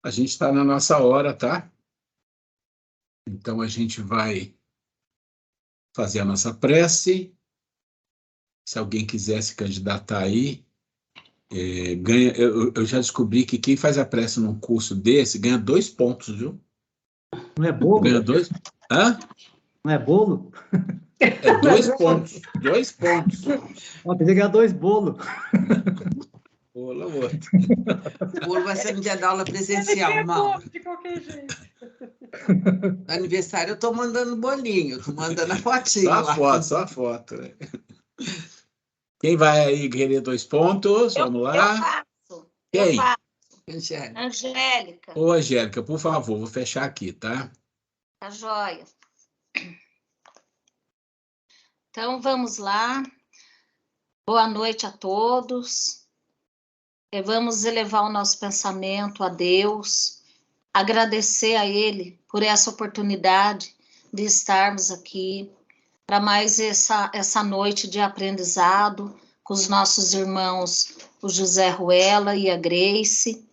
A gente está na nossa hora, tá? Então, a gente vai fazer a nossa prece. Se alguém quiser se candidatar aí, ganha. Eu já descobri que quem faz a prece num curso desse ganha 2 pontos, viu? Não é bolo? Ganha 2. Hã? Não é bolo? É 2 pontos. 2 pontos. Ó, pensei que era 2 bolos. Pula outro. O bolo vai ser no dia da aula presencial, Mauro. De qualquer jeito. No aniversário eu estou mandando bolinho, estou mandando a fotinho Só a lá. foto, só a foto. Quem vai aí querer 2 pontos? Vamos lá. Eu faço. Quem? Eu faço. Angélica. Angélica. Ô, Angélica, por favor, vou fechar aqui, tá? Tá joia. Então, vamos lá. Boa noite a todos. Vamos elevar o nosso pensamento a Deus, agradecer a Ele por essa oportunidade de estarmos aqui para mais essa noite de aprendizado com os nossos irmãos, o José Ruela e a Grace,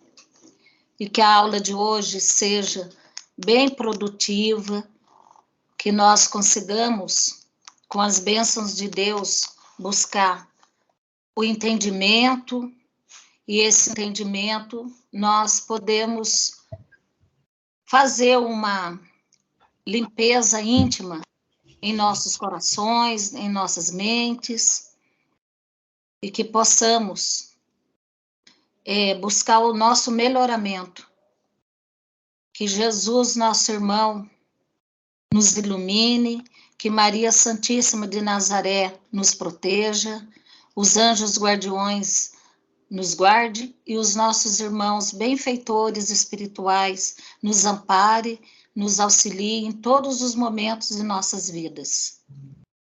e que a aula de hoje seja bem produtiva, que nós consigamos, com as bênçãos de Deus, buscar o entendimento, e esse entendimento nós podemos fazer uma limpeza íntima em nossos corações, em nossas mentes, e que possamos buscar o nosso melhoramento. Que Jesus, nosso irmão, nos ilumine, que Maria Santíssima de Nazaré nos proteja, os anjos guardiões nos guarde e os nossos irmãos benfeitores espirituais nos ampare, nos auxilie em todos os momentos de nossas vidas.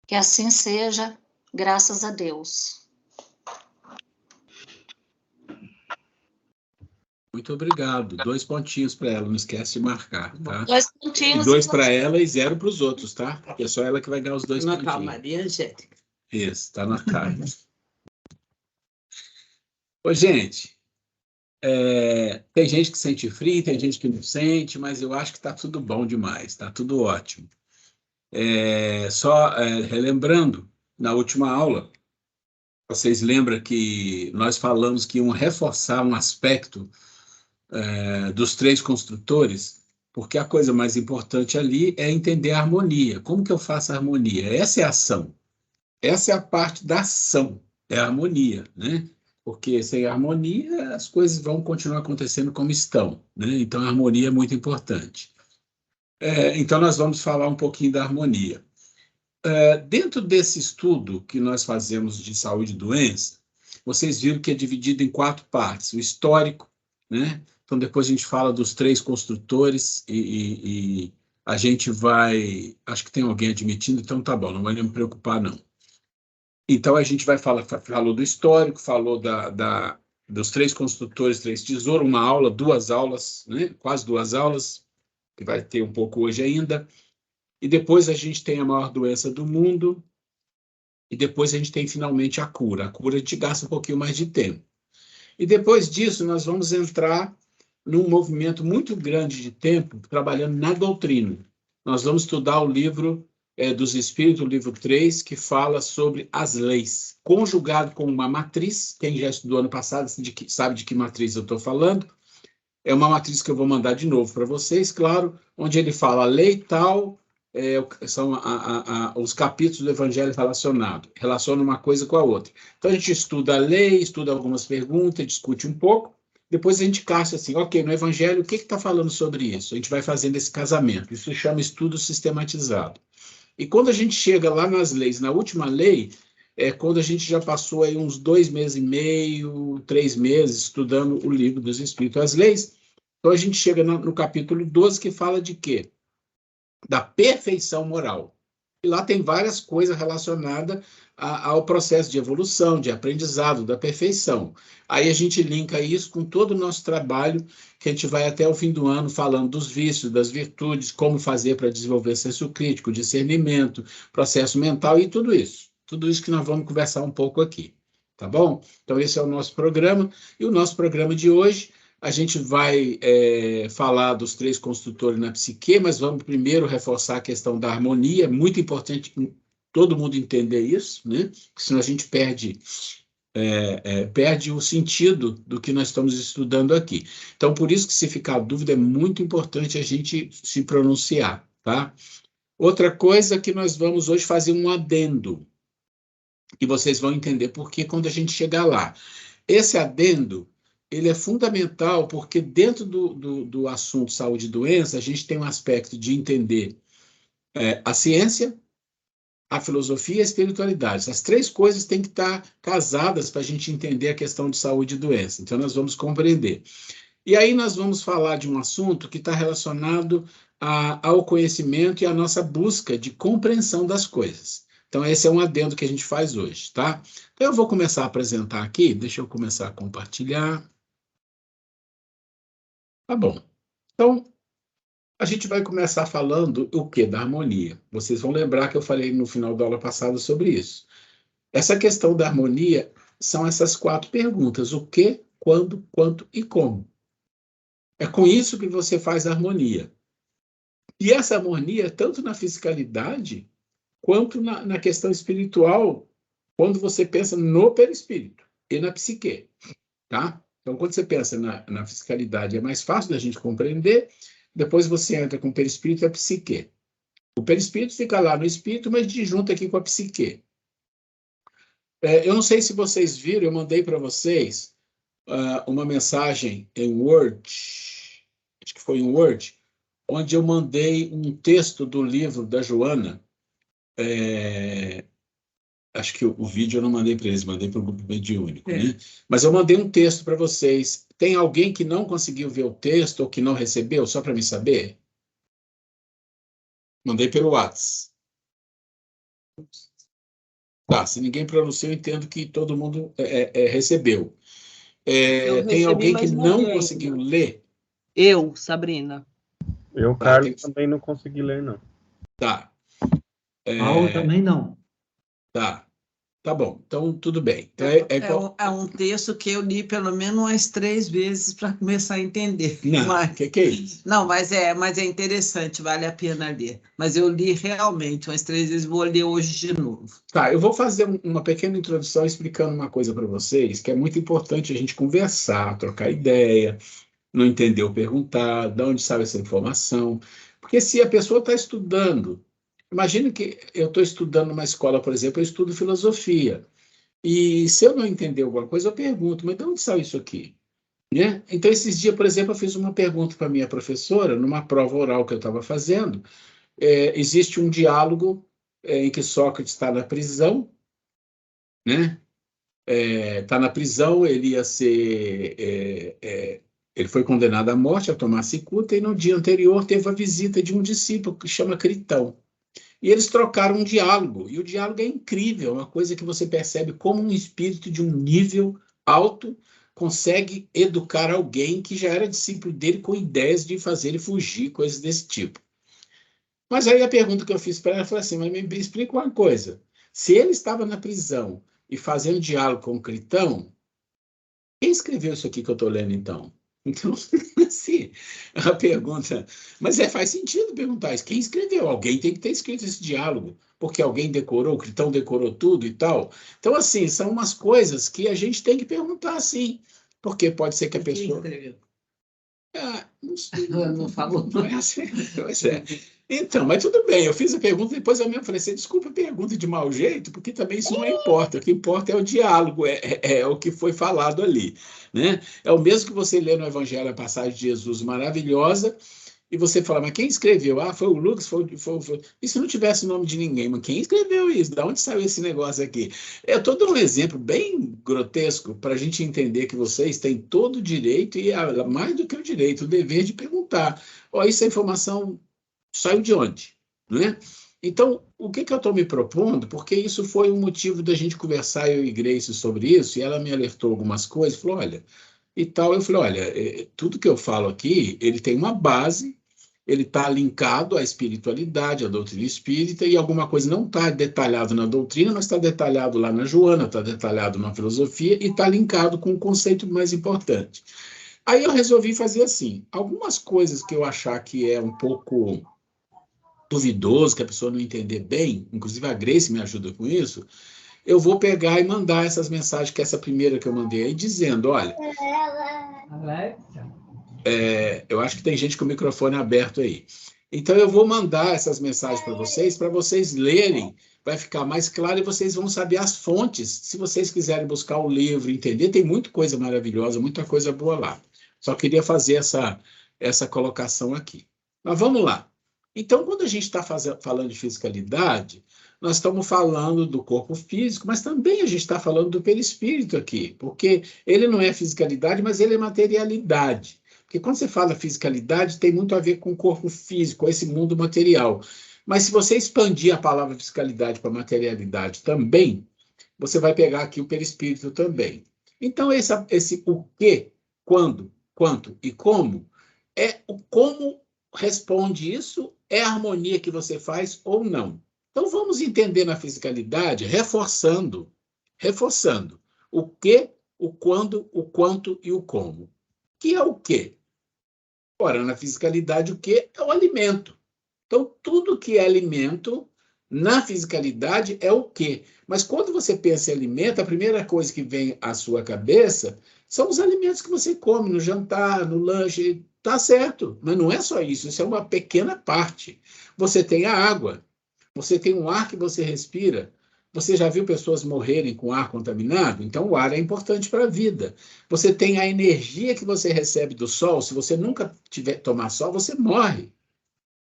Que assim seja, graças a Deus. Muito obrigado. 2 pontinhos para ela, não esquece de marcar, tá? 2 pontinhos. 2 para ela e 0 para os outros, tá? Porque é só ela que vai ganhar os 2 Natal, pontinhos. Maria Angélica. Isso, tá na cara. Ô, gente, tem gente que sente frio, tem gente que não sente, mas eu acho que está tudo bom demais, está tudo ótimo. Relembrando, na última aula, vocês lembram que nós falamos que iam reforçar um aspecto dos 3 construtores, porque a coisa mais importante ali é entender a harmonia. Como que eu faço a harmonia? Essa é a ação. Essa é a parte da ação, é a harmonia, né? Porque sem harmonia as coisas vão continuar acontecendo como estão, né? Então a harmonia é muito importante. Então nós vamos falar um pouquinho da harmonia. Dentro desse estudo que nós fazemos de saúde e doença, vocês viram que é dividido em 4 partes. O histórico, né? Então depois a gente fala dos 3 construtores e a gente vai... Acho que tem alguém admitindo, então tá bom, não vai me preocupar não. Então, a gente falou do histórico, falou dos 3 construtores, 3 tesouros, uma aula, 2 aulas, né? Quase 2 aulas, que vai ter um pouco hoje ainda. E depois a gente tem a maior doença do mundo, e depois a gente tem finalmente a cura. A cura a gente gasta um pouquinho mais de tempo. E depois disso, nós vamos entrar num movimento muito grande de tempo, trabalhando na doutrina. Nós vamos estudar o livro dos Espíritos, o livro 3, que fala sobre as leis, conjugado com uma matriz. Quem já estudou ano passado sabe de que matriz eu estou falando. É uma matriz que eu vou mandar de novo para vocês, claro, onde ele fala a lei tal, são os capítulos do Evangelho relacionados, relaciona uma coisa com a outra. Então a gente estuda a lei, estuda algumas perguntas, discute um pouco, depois a gente caça assim, ok, no Evangelho o que está falando sobre isso? A gente vai fazendo esse casamento, isso se chama estudo sistematizado. E quando a gente chega lá nas leis, na última lei, quando a gente já passou aí uns 2 meses e meio, 3 meses, estudando o livro dos Espíritos, as leis, então a gente chega no capítulo 12, que fala de quê? Da perfeição moral. E lá tem várias coisas relacionadas ao processo de evolução, de aprendizado, da perfeição. Aí a gente linka isso com todo o nosso trabalho, que a gente vai até o fim do ano falando dos vícios, das virtudes, como fazer para desenvolver senso crítico, discernimento, processo mental e tudo isso. Tudo isso que nós vamos conversar um pouco aqui, tá bom? Então esse é o nosso programa, e o nosso programa de hoje a gente vai falar dos 3 construtores na psique, mas vamos primeiro reforçar a questão da harmonia. É muito importante todo mundo entender isso, né? Porque senão a gente perde o sentido do que nós estamos estudando aqui. Então, por isso que, se ficar dúvida, é muito importante a gente se pronunciar, tá? Outra coisa que nós vamos hoje fazer um adendo, e vocês vão entender por que quando a gente chegar lá. Esse adendo, ele é fundamental porque dentro do assunto saúde e doença, a gente tem um aspecto de entender a ciência, a filosofia e a espiritualidade. As 3 coisas têm que estar casadas para a gente entender a questão de saúde e doença. Então, nós vamos compreender. E aí nós vamos falar de um assunto que está relacionado ao conhecimento e à nossa busca de compreensão das coisas. Então, esse é um adendo que a gente faz hoje, tá? Então, eu vou começar a apresentar aqui. Deixa eu começar a compartilhar. Tá bom. Então, a gente vai começar falando o quê? Da harmonia. Vocês vão lembrar que eu falei no final da aula passada sobre isso. Essa questão da harmonia são essas 4 perguntas: o que, quando, quanto e como. É com isso que você faz a harmonia. E essa harmonia, tanto na fisicalidade, quanto na questão espiritual, quando você pensa no perispírito e na psique, tá? Então, quando você pensa na fisicalidade, é mais fácil da gente compreender. Depois você entra com o perispírito e a psique. O perispírito fica lá no espírito, mas de junto aqui com a psique. Eu não sei se vocês viram, eu mandei para vocês uma mensagem em Word, acho que foi em Word, onde eu mandei um texto do livro da Joana. Acho que o vídeo eu não mandei para eles, mandei para o grupo mediúnico, né? Mas eu mandei um texto para vocês. Tem alguém que não conseguiu ver o texto ou que não recebeu, só para me saber? Mandei pelo WhatsApp. Tá, se ninguém pronunciou, eu entendo que todo mundo recebeu. Tem alguém que não conseguiu ler? Eu, Sabrina. Eu, Carlos, também não consegui ler, não. Tá. Paula também não. Tá bom, então tudo bem. Então, é um texto que eu li pelo menos umas 3 vezes para começar a entender. Não, mas, que é isso? Não, mas é interessante, vale a pena ler. Mas eu li realmente umas 3 vezes, vou ler hoje de novo. Tá, eu vou fazer uma pequena introdução explicando uma coisa para vocês, que é muito importante a gente conversar, trocar ideia, não entender ou perguntar, de onde sabe essa informação. Porque se a pessoa está estudando, imagine que eu estou estudando numa escola, por exemplo, eu estudo filosofia. E se eu não entender alguma coisa, eu pergunto, mas de onde saiu isso aqui? Né? Então, esses dias, por exemplo, eu fiz uma pergunta para a minha professora, numa prova oral que eu estava fazendo. Existe um diálogo em que Sócrates está na prisão, né? Está na prisão, ele ia ser... ele foi condenado à morte, a tomar cicuta, e no dia anterior teve a visita de um discípulo que chama Critão. E eles trocaram um diálogo, e o diálogo é incrível, uma coisa que você percebe como um espírito de um nível alto consegue educar alguém que já era discípulo dele com ideias de fazer ele fugir, coisas desse tipo. Mas aí a pergunta que eu fiz para ela foi assim, mas me explica uma coisa, se ele estava na prisão e fazendo diálogo com o Critão, quem escreveu isso aqui que eu estou lendo então? Então, assim, a pergunta... Mas faz sentido perguntar isso. Quem escreveu? Alguém tem que ter escrito esse diálogo, porque alguém decorou, o Critão decorou tudo e tal. Então, assim, são umas coisas que a gente tem que perguntar, sim, porque pode ser que a pessoa... Quem escreveu? Não sei. Não falou. Não é assim. Pois é. Então, mas tudo bem, eu fiz a pergunta, depois eu mesmo falei assim, desculpa a pergunta de mau jeito, porque também isso não importa, o que importa é o diálogo, é o que foi falado ali, né? É o mesmo que você lê no Evangelho a passagem de Jesus maravilhosa, e você fala, mas quem escreveu? Ah, foi o Lucas, foi. E se não tivesse o nome de ninguém? Mas quem escreveu isso? De onde saiu esse negócio aqui? Eu estou dando um exemplo bem grotesco para a gente entender que vocês têm todo o direito, e mais do que o direito, o dever de perguntar. Ó, essa informação saiu de onde? Né? Então, o que eu estou me propondo, porque isso foi um motivo da gente conversar, eu e Grace, sobre isso, e ela me alertou algumas coisas, falou, olha, e tal, eu falei, olha, tudo que eu falo aqui, ele tem uma base, ele está linkado à espiritualidade, à doutrina espírita, e alguma coisa não está detalhado na doutrina, mas está detalhado lá na Joana, está detalhado na filosofia, e está linkado com um conceito mais importante. Aí eu resolvi fazer assim, algumas coisas que eu achar que é um pouco duvidoso, que a pessoa não entender bem, inclusive a Grace me ajuda com isso, eu vou pegar e mandar essas mensagens, que essa primeira que eu mandei aí, dizendo, olha, eu acho que tem gente com o microfone aberto aí. Então, eu vou mandar essas mensagens para vocês lerem, vai ficar mais claro e vocês vão saber as fontes. Se vocês quiserem buscar o livro, entender, tem muita coisa maravilhosa, muita coisa boa lá. Só queria fazer essa colocação aqui. Mas vamos lá. Então, quando a gente está falando de fisicalidade, nós estamos falando do corpo físico, mas também a gente está falando do perispírito aqui, porque ele não é fisicalidade, mas ele é materialidade. Porque quando você fala fisicalidade, tem muito a ver com o corpo físico, com esse mundo material. Mas se você expandir a palavra fisicalidade para materialidade também, você vai pegar aqui o perispírito também. Então, esse o que, quando, quanto e como, é o como responde isso, é a harmonia que você faz ou não. Então, vamos entender na fisicalidade, reforçando o que, o quando, o quanto e o como. Que é o quê? Ora, na fisicalidade, o que é o alimento. Então, tudo que é alimento, na fisicalidade, é o quê? Mas quando você pensa em alimento, a primeira coisa que vem à sua cabeça são os alimentos que você come no jantar, no lanche. Tá certo, mas não é só isso, isso é uma pequena parte. Você tem a água, você tem um ar que você respira. Você já viu pessoas morrerem com ar contaminado? Então, o ar é importante para a vida. Você tem a energia que você recebe do sol. Se você nunca tomar sol, você morre.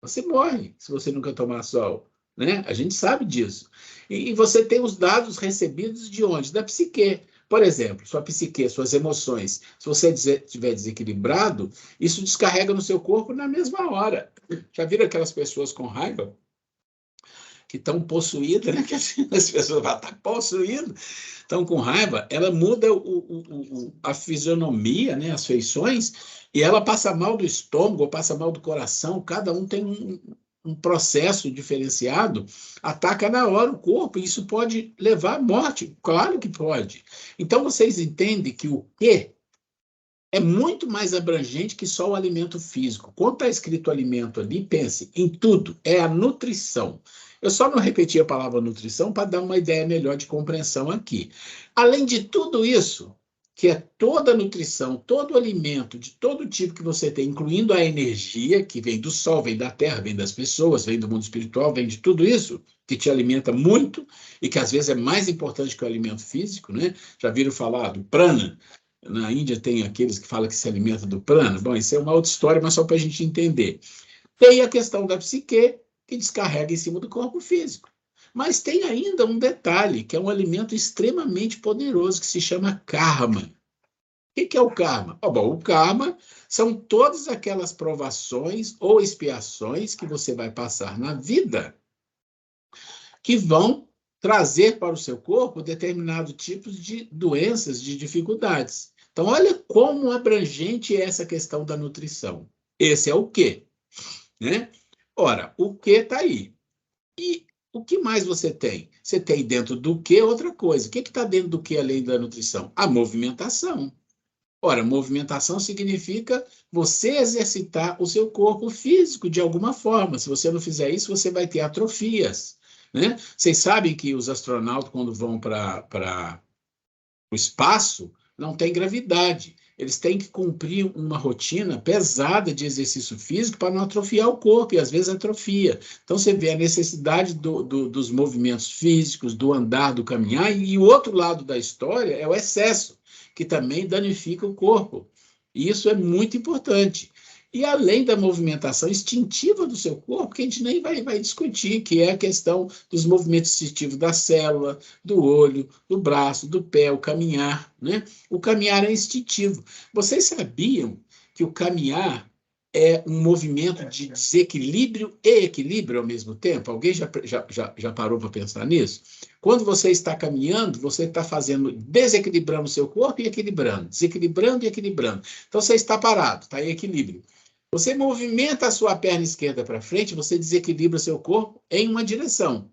Você morre se você nunca tomar sol. Né? A gente sabe disso. E você tem os dados recebidos de onde? Da psique. Por exemplo, sua psique, suas emoções. Se você estiver desequilibrado, isso descarrega no seu corpo na mesma hora. Já viram aquelas pessoas com raiva? Que estão possuídas, né? Que assim, as pessoas vão estar possuídas, estão com raiva, ela muda a fisionomia, né? As feições, e ela passa mal do estômago, ou passa mal do coração, cada um tem um processo diferenciado, ataca na hora o corpo, e isso pode levar à morte, claro que pode. Então, vocês entendem que o quê é muito mais abrangente que só o alimento físico. Quando está escrito alimento ali, pense em tudo, é a nutrição. Eu só não repeti a palavra nutrição para dar uma ideia melhor de compreensão aqui. Além de tudo isso, que é toda a nutrição, todo o alimento, de todo tipo que você tem, incluindo a energia que vem do sol, vem da terra, vem das pessoas, vem do mundo espiritual, vem de tudo isso, que te alimenta muito e que às vezes é mais importante que o alimento físico, né? Já viram falar do prana? Na Índia tem aqueles que falam que se alimenta do prana. Bom, isso é uma outra história, mas só para a gente entender. Tem a questão da psique, que descarrega em cima do corpo físico. Mas tem ainda um detalhe, que é um alimento extremamente poderoso, que se chama karma. O que é o karma? Bom, o karma são todas aquelas provações ou expiações que você vai passar na vida, que vão trazer para o seu corpo determinados tipos de doenças, de dificuldades. Então, olha como abrangente é essa questão da nutrição. Esse é o quê? Né? Ora, o que está aí? E o que mais você tem? Você tem dentro do que outra coisa. O que está dentro do que além da nutrição? A movimentação. Ora, movimentação significa você exercitar o seu corpo físico de alguma forma. Se você não fizer isso, você vai ter atrofias. Né? Vocês sabem que os astronautas, quando vão para o espaço, não tem gravidade. Eles têm que cumprir uma rotina pesada de exercício físico para não atrofiar o corpo, e às vezes atrofia. Então, você vê a necessidade dos movimentos físicos, do andar, do caminhar, e o outro lado da história é o excesso, que também danifica o corpo. E isso é muito importante. E além da movimentação instintiva do seu corpo, que a gente nem vai discutir, que é a questão dos movimentos instintivos da célula, do olho, do braço, do pé, o caminhar, né? O caminhar é instintivo. Vocês sabiam que o caminhar é um movimento de desequilíbrio e equilíbrio ao mesmo tempo? Alguém já parou para pensar nisso? Quando você está caminhando, você está desequilibrando o seu corpo e equilibrando, desequilibrando e equilibrando. Então, você está parado, está em equilíbrio. Você movimenta a sua perna esquerda para frente, você desequilibra o seu corpo em uma direção,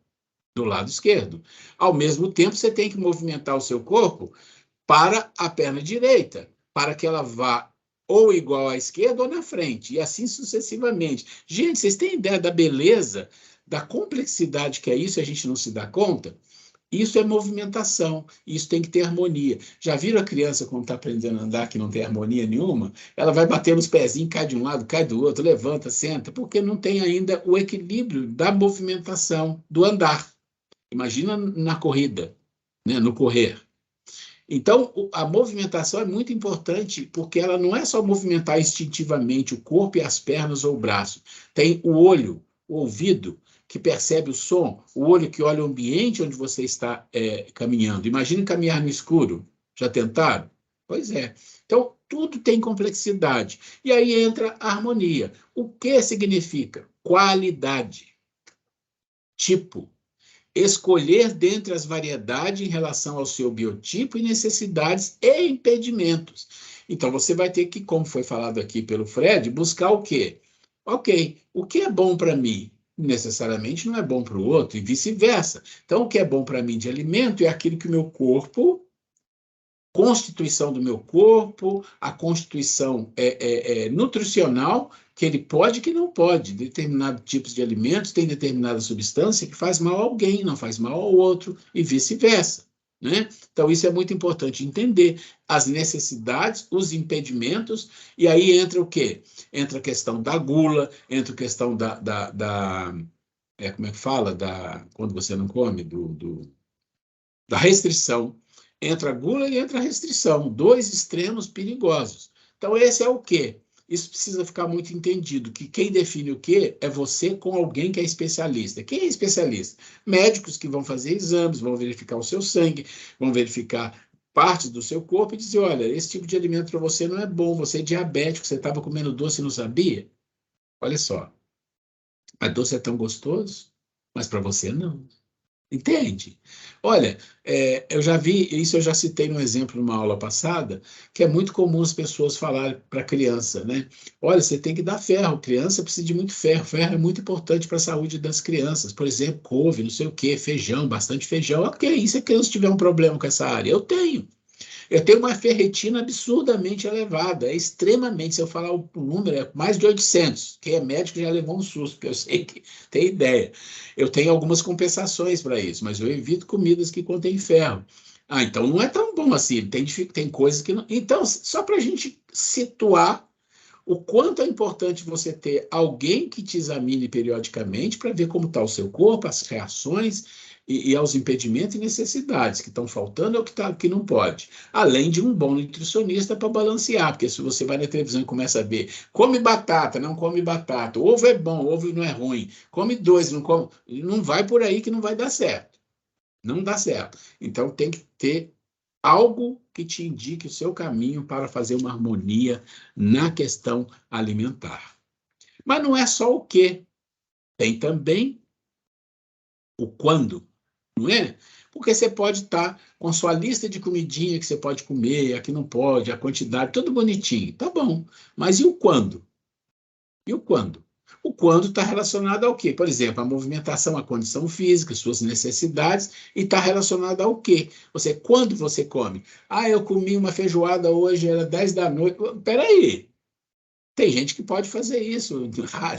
do lado esquerdo. Ao mesmo tempo, você tem que movimentar o seu corpo para a perna direita, para que ela vá ou igual à esquerda ou na frente, e assim sucessivamente. Gente, vocês têm ideia da beleza, da complexidade que é isso e a gente não se dá conta? Isso é movimentação, isso tem que ter harmonia. Já viram a criança quando está aprendendo a andar que não tem harmonia nenhuma? Ela vai bater nos pezinhos, cai de um lado, cai do outro, levanta, senta, porque não tem ainda o equilíbrio da movimentação, do andar. Imagina na corrida, né, no correr. Então, a movimentação é muito importante, porque ela não é só movimentar instintivamente o corpo e as pernas ou o braço. Tem o olho, o ouvido, que percebe o som, o olho que olha o ambiente onde você está caminhando. Imagine caminhar no escuro. Já tentaram? Pois é. Então, tudo tem complexidade. E aí entra a harmonia. O que significa? Qualidade. Tipo. Escolher dentre as variedades em relação ao seu biotipo e necessidades e impedimentos. Então, você vai ter que, como foi falado aqui pelo Fred, buscar o quê? Ok, o que é bom para mim? Necessariamente não é bom para o outro, e vice-versa. Então, o que é bom para mim de alimento é aquilo que o meu corpo, constituição do meu corpo, a constituição nutricional, que ele pode e que não pode. Determinados tipos de alimentos têm determinada substância que faz mal a alguém, não faz mal ao outro, e vice-versa. Né? Então, isso é muito importante entender as necessidades, os impedimentos, e aí entra o quê? Entra a questão da gula, entra a questão como é que fala? Quando você não come, da restrição. Entra a gula e entra a restrição, dois extremos perigosos. Então, esse é o quê? Isso precisa ficar muito entendido, que quem define o quê é você com alguém que é especialista. Quem é especialista? Médicos que vão fazer exames, vão verificar o seu sangue, vão verificar partes do seu corpo e dizer, olha, esse tipo de alimento para você não é bom, você é diabético, você estava comendo doce e não sabia? Olha só, a doce é tão gostoso, mas para você não. Entende? Olha, eu já vi, isso eu já citei no exemplo numa aula passada, que é muito comum as pessoas falarem para a criança, né? Olha, você tem que dar ferro, criança precisa de muito ferro, ferro é muito importante para a saúde das crianças, por exemplo, couve, não sei o quê, feijão, bastante feijão, ok, e se a criança tiver um problema com essa área? Eu tenho uma ferritina absurdamente elevada, é extremamente, se eu falar o número, é mais de 800. Quem é médico já levou um susto, porque eu sei que tem ideia. Eu tenho algumas compensações para isso, mas eu evito comidas que contêm ferro. Ah, então não é tão bom assim, tem coisas que não... Então, só para a gente situar o quanto é importante você ter alguém que te examine periodicamente para ver como está o seu corpo, as reações e aos impedimentos e necessidades que estão faltando ou que não pode. Além de um bom nutricionista para balancear, porque se você vai na televisão e começa a ver, come batata, não come batata, ovo é bom, ovo não é ruim, come dois, não come, não vai por aí que não vai dar certo. Não dá certo. Então tem que ter algo que te indique o seu caminho para fazer uma harmonia na questão alimentar. Mas não é só o que, tem também o quando, não é? Porque você pode estar com sua lista de comidinha que você pode comer, a que não pode, a quantidade, tudo bonitinho, tá bom. Mas e o quando? E o quando? O quando está relacionado ao quê? Por exemplo, a movimentação, a condição física, suas necessidades, e está relacionado ao quê? Quando você come? Ah, eu comi uma feijoada hoje, era 10 da noite. Peraí. Tem gente que pode fazer isso,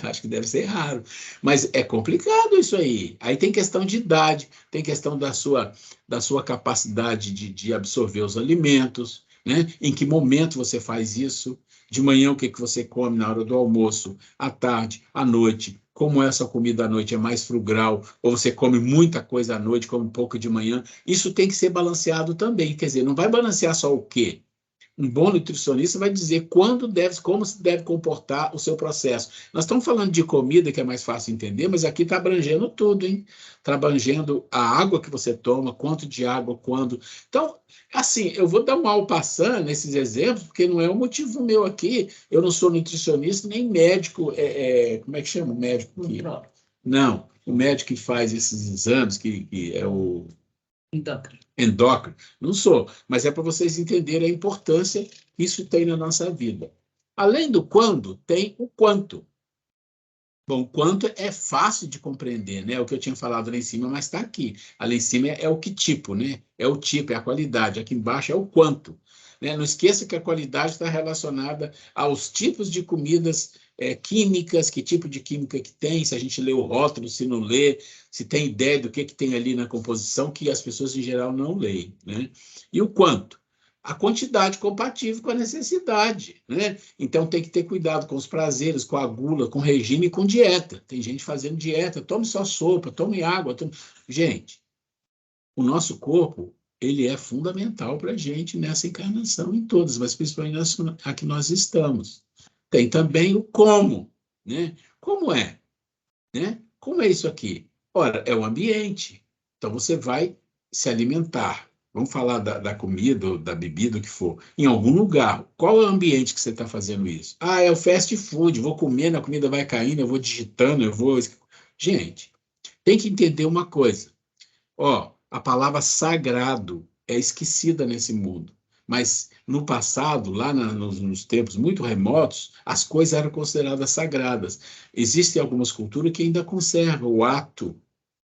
acho que deve ser raro, mas é complicado isso aí. Aí tem questão de idade, tem questão da sua capacidade de absorver os alimentos, né? Em que momento você faz isso? De manhã, o que você come na hora do almoço? À tarde, à noite? Como essa comida à noite é mais frugal, ou você come muita coisa à noite, come pouco de manhã? Isso tem que ser balanceado também. Quer dizer, não vai balancear só o quê? Um bom nutricionista vai dizer como se deve comportar o seu processo. Nós estamos falando de comida, que é mais fácil entender, mas aqui está abrangendo tudo, hein? Está abrangendo a água que você toma, quanto de água, quando. Então, assim, eu vou dar um mal passando nesses exemplos, porque não é um motivo meu aqui. Eu não sou nutricionista nem médico. Como é que chama o médico aqui? Não, o médico que faz esses exames, que é o endócrino. Não sou, mas é para vocês entenderem a importância que isso tem na nossa vida. Além do quando, tem o quanto. Bom, quanto é fácil de compreender, né? O que eu tinha falado lá em cima, mas está aqui. Ali em cima é o que tipo, né? É o tipo, é a qualidade. Aqui embaixo é o quanto. Né? Não esqueça que a qualidade está relacionada aos tipos de comidas químicas, que tipo de química que tem, se a gente lê o rótulo, se não lê, se tem ideia do que tem ali na composição, que as pessoas em geral não leem, né? E o quanto? A quantidade compatível com a necessidade, né? Então tem que ter cuidado com os prazeres, com a gula, com regime e com dieta. Tem gente fazendo dieta, tome só sopa, tome água. Gente, o nosso corpo, ele é fundamental para a gente nessa encarnação, em todas, mas principalmente a que nós estamos. Tem também o como, né? Como é? Né? Como é isso aqui? Ora, é o ambiente. Então você vai se alimentar. Vamos falar da comida, ou da bebida, o que for, em algum lugar. Qual é o ambiente que você está fazendo isso? Ah, é o fast food, vou comendo, a comida vai caindo, eu vou digitando, eu vou... Gente, tem que entender uma coisa. Ó, a palavra sagrado é esquecida nesse mundo. Mas no passado, lá nos tempos muito remotos, as coisas eram consideradas sagradas. Existem algumas culturas que ainda conservam o ato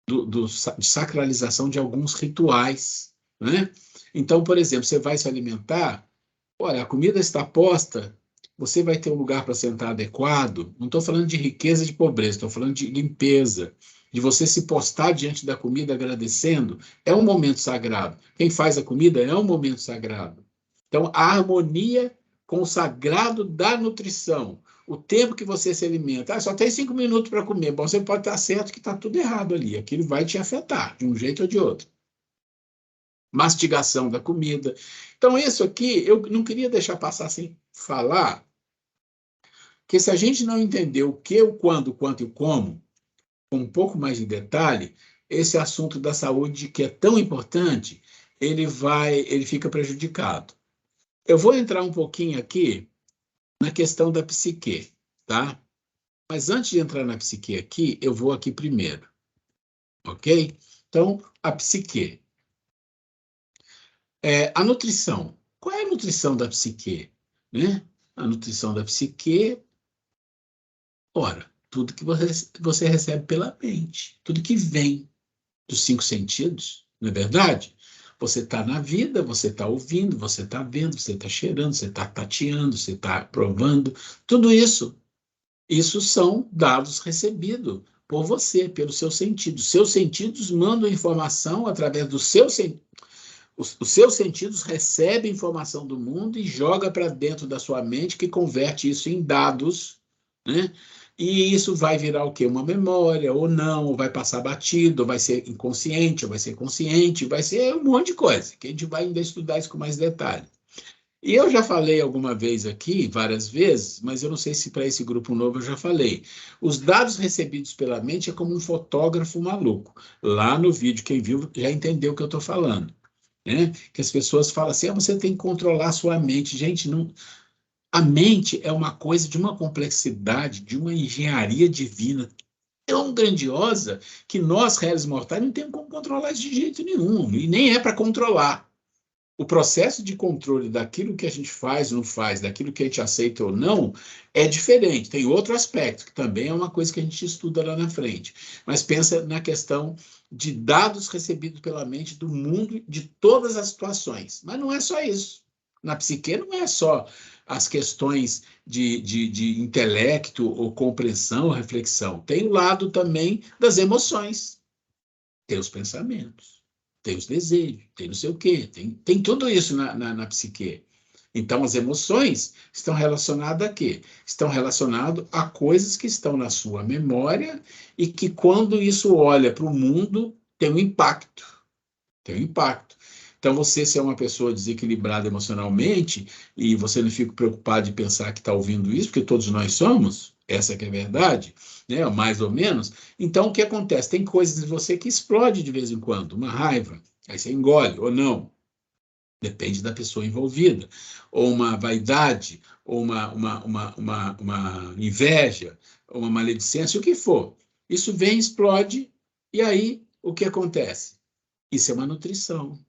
de sacralização de alguns rituais, né? Então, por exemplo, você vai se alimentar, olha, a comida está posta, você vai ter um lugar para sentar adequado. Não estou falando de riqueza e de pobreza, estou falando de limpeza, de você se postar diante da comida agradecendo. É um momento sagrado. Quem faz a comida é um momento sagrado. Então, a harmonia com o sagrado da nutrição. O tempo que você se alimenta. Ah, só tem 5 minutos para comer. Bom, você pode estar certo que está tudo errado ali. Aquilo vai te afetar, de um jeito ou de outro. Mastigação da comida. Então, isso aqui, eu não queria deixar passar sem falar que se a gente não entender o que, o quando, o quanto e o como, com um pouco mais de detalhe, esse assunto da saúde, que é tão importante, ele fica prejudicado. Eu vou entrar um pouquinho aqui na questão da psique, tá? Mas antes de entrar na psique aqui, eu vou aqui primeiro, ok? Então, a psique. A nutrição. Qual é a nutrição da psique? Né? A nutrição da psique, ora, tudo que você recebe pela mente, tudo que vem dos 5 sentidos, não é verdade? Você está na vida, você está ouvindo, você está vendo, você está cheirando, você está tateando, você está provando, tudo isso. Isso são dados recebidos por você, pelos seus sentidos. Seus sentidos mandam informação através dos seus sentidos. Os seus sentidos recebem informação do mundo e joga para dentro da sua mente, que converte isso em dados, né? E isso vai virar o quê? Uma memória, ou não, ou vai passar batido, ou vai ser inconsciente, ou vai ser consciente, vai ser um monte de coisa, que a gente vai ainda estudar isso com mais detalhe. E eu já falei alguma vez aqui, várias vezes, mas eu não sei se para esse grupo novo eu já falei. Os dados recebidos pela mente é como um fotógrafo maluco. Lá no vídeo, quem viu já entendeu o que eu estou falando. Né? Que as pessoas falam assim, você tem que controlar a sua mente. Gente, não... A mente é uma coisa de uma complexidade, de uma engenharia divina tão grandiosa que nós, réis mortais, não temos como controlar isso de jeito nenhum. E nem é para controlar. O processo de controle daquilo que a gente faz ou não faz, daquilo que a gente aceita ou não, é diferente. Tem outro aspecto, que também é uma coisa que a gente estuda lá na frente. Mas pensa na questão de dados recebidos pela mente do mundo, de todas as situações. Mas não é só isso. Na psique não é só as questões de intelecto, ou compreensão, ou reflexão. Tem o lado também das emoções. Tem os pensamentos. Tem os desejos, tem não sei o quê, tem tudo isso na psique. Então, as emoções estão relacionadas a quê? Estão relacionadas a coisas que estão na sua memória e que, quando isso olha para o mundo, tem um impacto. Tem um impacto. Então, você, se é uma pessoa desequilibrada emocionalmente e você não fica preocupado de pensar que está ouvindo isso, porque todos nós somos, essa que é a verdade, né? Mais ou menos. Então, o que acontece? Tem coisas em você que explode de vez em quando, uma raiva, aí você engole ou não. Depende da pessoa envolvida. Ou uma vaidade, ou uma inveja, ou uma maledicência, o que for. Isso vem, explode, e aí o que acontece? Isso é uma nutrição.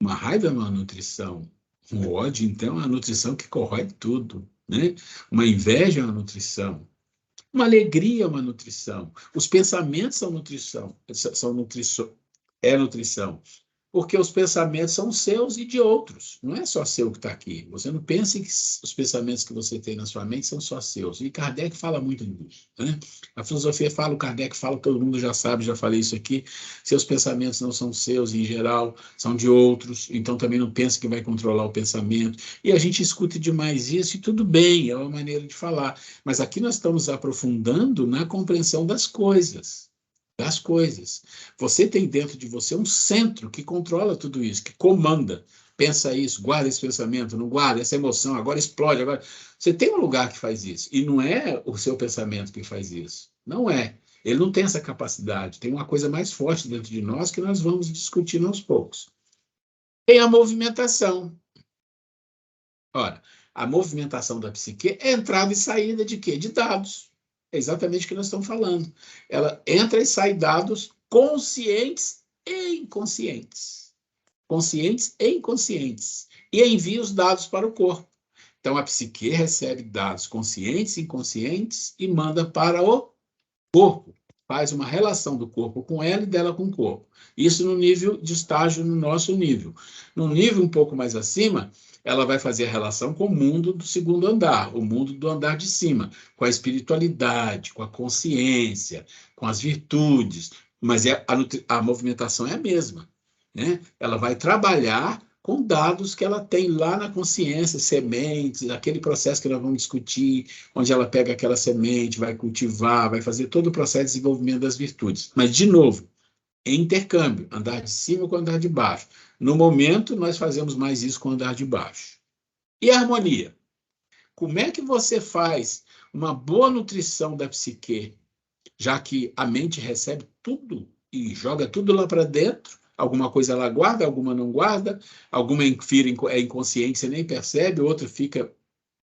Uma raiva é uma nutrição. Um ódio, então, é uma nutrição que corrói tudo. Né? Uma inveja é uma nutrição. Uma alegria é uma nutrição. Os pensamentos são nutrição. É nutrição. Porque os pensamentos são seus e de outros. Não é só seu que está aqui. Você não pense que os pensamentos que você tem na sua mente são só seus. E Kardec fala muito disso, né? A filosofia fala, o Kardec fala, todo mundo já sabe, já falei isso aqui. Seus pensamentos não são seus, em geral, são de outros. Então também não pense que vai controlar o pensamento. E a gente escuta demais isso, e tudo bem, é uma maneira de falar. Mas aqui nós estamos aprofundando na compreensão das coisas. Das coisas. Você tem dentro de você um centro que controla tudo isso, que comanda. Pensa isso, guarda esse pensamento, não guarda essa emoção, agora explode. Agora... Você tem um lugar que faz isso, e não é o seu pensamento que faz isso. Não é. Ele não tem essa capacidade. Tem uma coisa mais forte dentro de nós que nós vamos discutindo aos poucos. Tem a movimentação. Ora, a movimentação da psique é entrada e saída de quê? De dados. É exatamente o que nós estamos falando. Ela entra e sai dados conscientes e inconscientes. Conscientes e inconscientes. E envia os dados para o corpo. Então, a psique recebe dados conscientes e inconscientes e manda para o corpo. Faz uma relação do corpo com ela e dela com o corpo. Isso no nível de estágio, no nosso nível. No nível um pouco mais acima, ela vai fazer a relação com o mundo do segundo andar, o mundo do andar de cima, com a espiritualidade, com a consciência, com as virtudes, mas a movimentação é a mesma, né? Ela vai trabalhar com dados que ela tem lá na consciência, sementes, aquele processo que nós vamos discutir, onde ela pega aquela semente, vai cultivar, vai fazer todo o processo de desenvolvimento das virtudes. Mas, de novo, em intercâmbio, andar de cima com andar de baixo. No momento, nós fazemos mais isso com andar de baixo. E a harmonia? Como é que você faz uma boa nutrição da psique, já que a mente recebe tudo e joga tudo lá para dentro? Alguma coisa ela guarda, alguma não guarda, alguma é inconsciente, você nem percebe, outra fica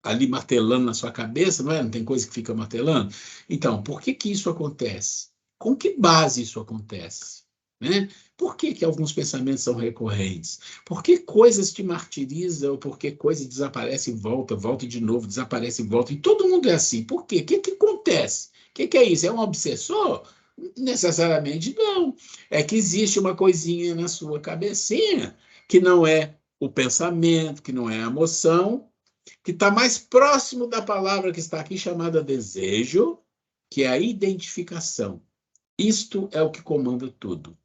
ali martelando na sua cabeça, não é? Não tem coisa que fica martelando? Então, por que que isso acontece? Com que base isso acontece? Né? Por que que alguns pensamentos são recorrentes? Por que coisas te martirizam? Por que coisas desaparecem e volta de novo, desaparece e volta? E todo mundo é assim. Por quê? O que que acontece? O que que é isso? É um obsessor? Necessariamente não. É que existe uma coisinha na sua cabecinha que não é o pensamento, que não é a emoção, que está mais próximo da palavra que está aqui chamada desejo, que é a identificação. Isto é o que comanda tudo.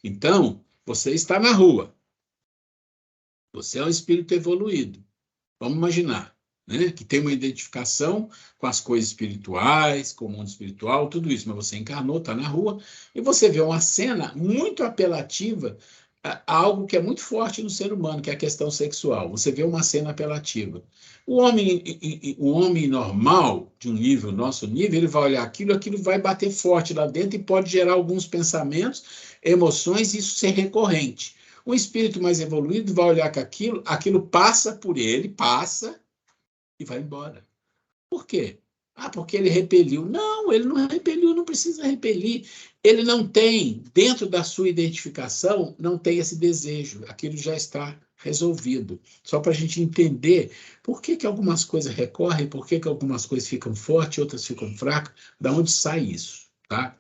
Então, você está na rua. Você é um espírito evoluído. Vamos imaginar, né, que tem uma identificação com as coisas espirituais, com o mundo espiritual, tudo isso. Mas você encarnou, está na rua, e você vê uma cena muito apelativa a algo que é muito forte no ser humano, que é a questão sexual. Você vê uma cena apelativa. O homem normal, de um nível, nosso nível, ele vai olhar aquilo vai bater forte lá dentro e pode gerar alguns pensamentos, emoções, e isso ser recorrente. Um espírito mais evoluído vai olhar que aquilo passa por ele, passa e vai embora. Por quê? Porque ele repeliu. Não, ele não repeliu, não precisa repelir. Ele não tem, dentro da sua identificação, não tem esse desejo. Aquilo já está resolvido. Só para a gente entender por que que algumas coisas recorrem, por que que algumas coisas ficam fortes, outras ficam fracas, da onde sai isso, tá?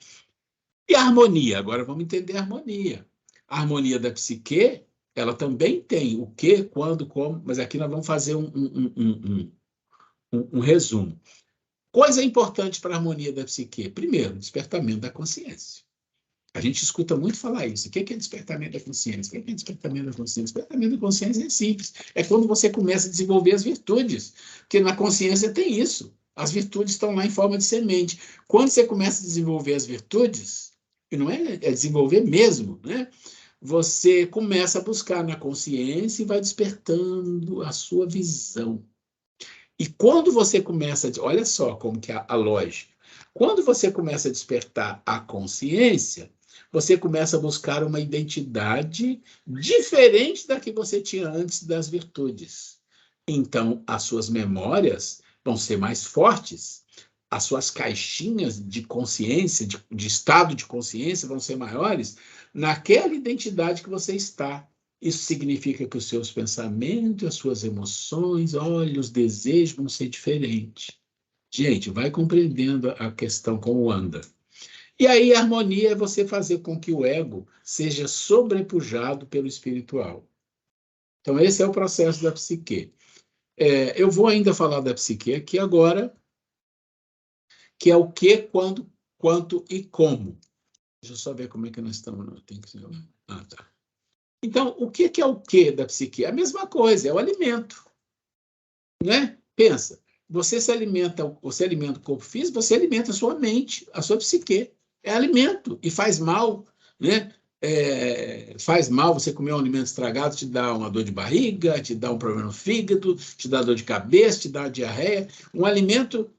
E a harmonia? Agora vamos entender a harmonia. A harmonia da psique, ela também tem o que, quando, como, mas aqui nós vamos fazer um resumo. Coisa importante para a harmonia da psique. Primeiro, despertamento da consciência. A gente escuta muito falar isso. O que é despertamento da consciência? O que é despertamento da consciência? Despertamento da consciência é simples. É quando você começa a desenvolver as virtudes. Porque na consciência tem isso. As virtudes estão lá em forma de semente. Quando você começa a desenvolver as virtudes, e não é desenvolver mesmo, né? Você começa a buscar na consciência e vai despertando a sua visão. E quando você começa, olha só como que é a lógica, quando você começa a despertar a consciência, você começa a buscar uma identidade diferente da que você tinha antes das virtudes. Então, as suas memórias vão ser mais fortes, as suas caixinhas de consciência, de estado de consciência vão ser maiores naquela identidade que você está. Isso significa que os seus pensamentos, as suas emoções, olha, os desejos vão ser diferentes. Gente, vai compreendendo a questão como anda. E aí, a harmonia é você fazer com que o ego seja sobrepujado pelo espiritual. Então, esse é o processo da psique. Eu vou ainda falar da psique aqui agora, que é o que, quando, quanto e como. Deixa eu só ver como é que nós estamos. Tem que... tá. Então, o que é o que da psique? É a mesma coisa, é o alimento. Né? Pensa, você alimenta o corpo físico, você alimenta a sua mente, a sua psique. É alimento e faz mal, né? Faz mal você comer um alimento estragado, te dá uma dor de barriga, te dá um problema no fígado, te dá dor de cabeça, te dá diarreia. Um alimento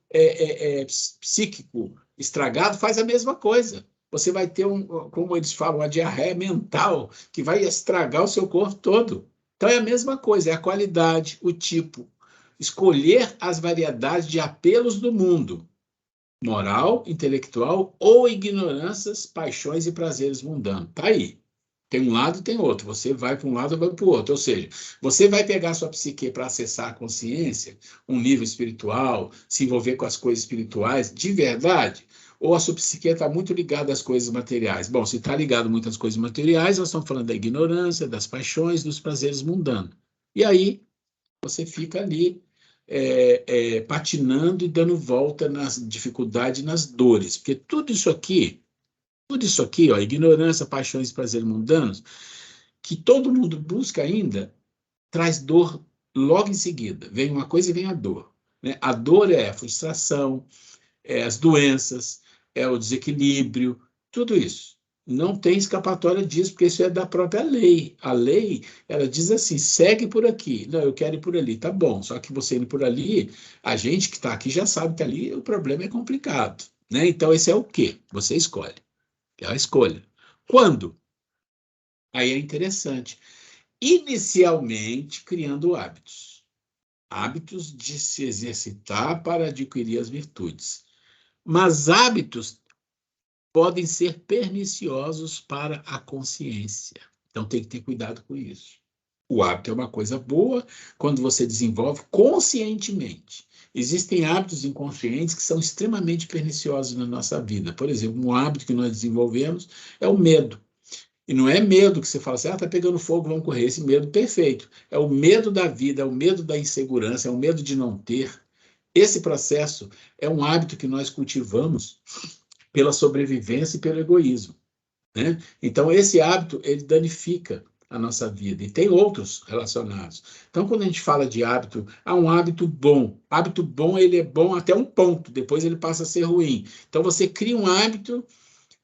psíquico estragado faz a mesma coisa. Você vai ter, como eles falam, uma diarreia mental que vai estragar o seu corpo todo. Então é a mesma coisa, é a qualidade, o tipo. Escolher as variedades de apelos do mundo. Moral, intelectual ou ignorâncias, paixões e prazeres mundanos. Está aí. Tem um lado e tem outro. Você vai para um lado ou vai para o outro. Ou seja, você vai pegar a sua psique para acessar a consciência, um nível espiritual, se envolver com as coisas espirituais de verdade, ou a sua psique está muito ligada às coisas materiais? Bom, se está ligado muito às coisas materiais, nós estamos falando da ignorância, das paixões, dos prazeres mundanos. E aí, você fica ali patinando e dando volta nas dificuldades e nas dores. Porque tudo isso aqui, ó, ignorância, paixões e prazeres mundanos, que todo mundo busca ainda, traz dor logo em seguida. Vem uma coisa e vem a dor. Né? A dor é a frustração, é as doenças, é o desequilíbrio, tudo isso. Não tem escapatória disso, porque isso é da própria lei. A lei, ela diz assim, segue por aqui. Não, eu quero ir por ali. Tá bom, só que você indo por ali, a gente que está aqui já sabe que ali o problema é complicado. Né? Então, esse é o quê? Você escolhe. É a escolha. Quando? Aí é interessante. Inicialmente, criando hábitos. Hábitos de se exercitar para adquirir as virtudes. Mas hábitos podem ser perniciosos para a consciência. Então, tem que ter cuidado com isso. O hábito é uma coisa boa quando você desenvolve conscientemente. Existem hábitos inconscientes que são extremamente perniciosos na nossa vida. Por exemplo, um hábito que nós desenvolvemos é o medo. E não é medo que você fala assim, tá pegando fogo, vamos correr. Esse medo perfeito. É o medo da vida, é o medo da insegurança, é o medo de não ter. Esse processo é um hábito que nós cultivamos pela sobrevivência e pelo egoísmo. Né? Então, esse hábito, ele danifica a nossa vida. E tem outros relacionados. Então, quando a gente fala de hábito, há um hábito bom. Hábito bom, ele é bom até um ponto, depois ele passa a ser ruim. Então, você cria um hábito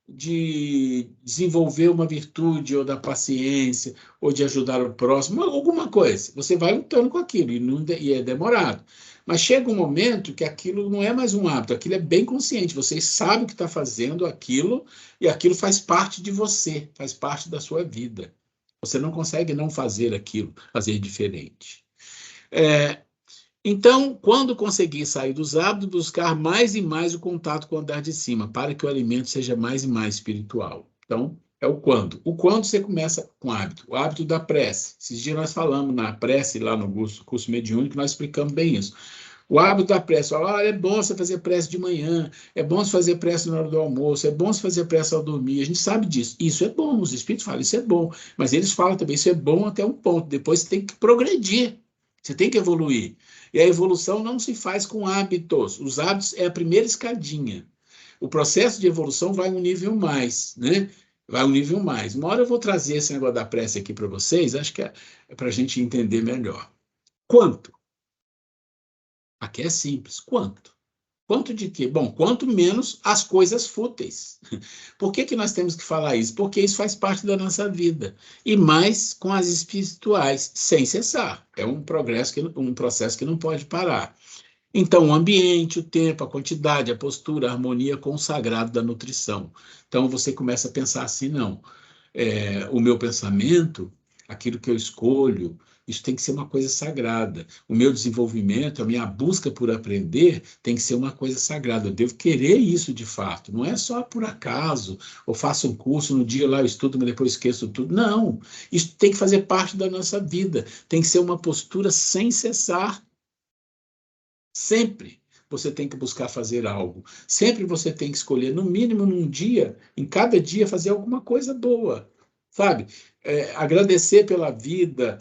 de desenvolver uma virtude, ou da paciência, ou de ajudar o próximo, alguma coisa. Você vai lutando com aquilo, e é demorado. Mas chega um momento que aquilo não é mais um hábito, aquilo é bem consciente, você sabe que está fazendo aquilo, e aquilo faz parte de você, faz parte da sua vida. Você não consegue não fazer aquilo, fazer diferente. Então, quando conseguir sair dos hábitos, buscar mais e mais o contato com o andar de cima, para que o alimento seja mais e mais espiritual. Então, é o quando. O quando você começa com hábito. O hábito da prece. Esses dias nós falamos na prece, lá no curso mediúnico, nós explicamos bem isso. O hábito da prece. É bom você fazer prece de manhã, é bom você fazer prece na hora do almoço, é bom você fazer prece ao dormir. A gente sabe disso. Isso é bom, os espíritos falam, isso é bom. Mas eles falam também, isso é bom até um ponto. Depois você tem que progredir. Você tem que evoluir. E a evolução não se faz com hábitos. Os hábitos é a primeira escadinha. O processo de evolução vai um nível mais, né? Vai um nível mais. Uma hora eu vou trazer esse negócio da prece aqui para vocês, acho que é para a gente entender melhor. Quanto? Aqui é simples. Quanto? Quanto de quê? Bom, quanto menos as coisas fúteis. Por que nós temos que falar isso? Porque isso faz parte da nossa vida. E mais com as espirituais, sem cessar. É um processo que não pode parar. Então, o ambiente, o tempo, a quantidade, a postura, a harmonia com o sagrado da nutrição. Então, você começa a pensar assim, não. O meu pensamento, aquilo que eu escolho, isso tem que ser uma coisa sagrada. O meu desenvolvimento, a minha busca por aprender tem que ser uma coisa sagrada. Eu devo querer isso de fato. Não é só por acaso, ou faço um curso, no dia lá eu estudo, mas depois esqueço tudo. Não, isso tem que fazer parte da nossa vida. Tem que ser uma postura sem cessar. Sempre. você tem que buscar fazer algo. Sempre você tem que escolher, no mínimo num dia, em cada dia, fazer alguma coisa boa, sabe? Agradecer pela vida,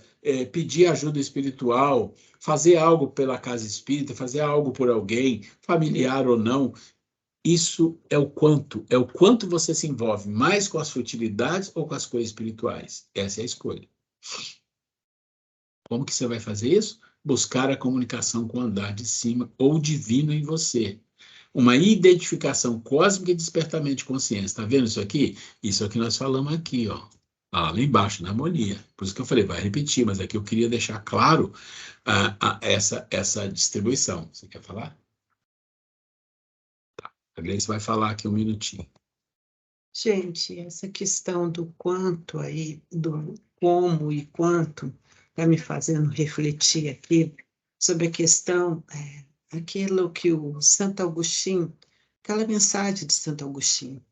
pedir ajuda espiritual, fazer algo pela casa espírita, fazer algo por alguém, familiar ou não. Isso é o quanto você se envolve mais com as futilidades ou com as coisas espirituais. Essa é a escolha. Como que você vai fazer isso? Buscar a comunicação com o andar de cima ou divino em você. Uma identificação cósmica e despertamento de consciência. Está vendo isso aqui? Isso é o que nós falamos aqui, ó. Lá embaixo, na harmonia. Por isso que eu falei, vai repetir, mas aqui eu queria deixar claro essa distribuição. Você quer falar? A Gleice vai falar aqui um minutinho. Gente, essa questão do quanto aí, do como e quanto, está me fazendo refletir aqui sobre a questão, aquilo que o Santo Agostinho, aquela mensagem de Santo Agostinho,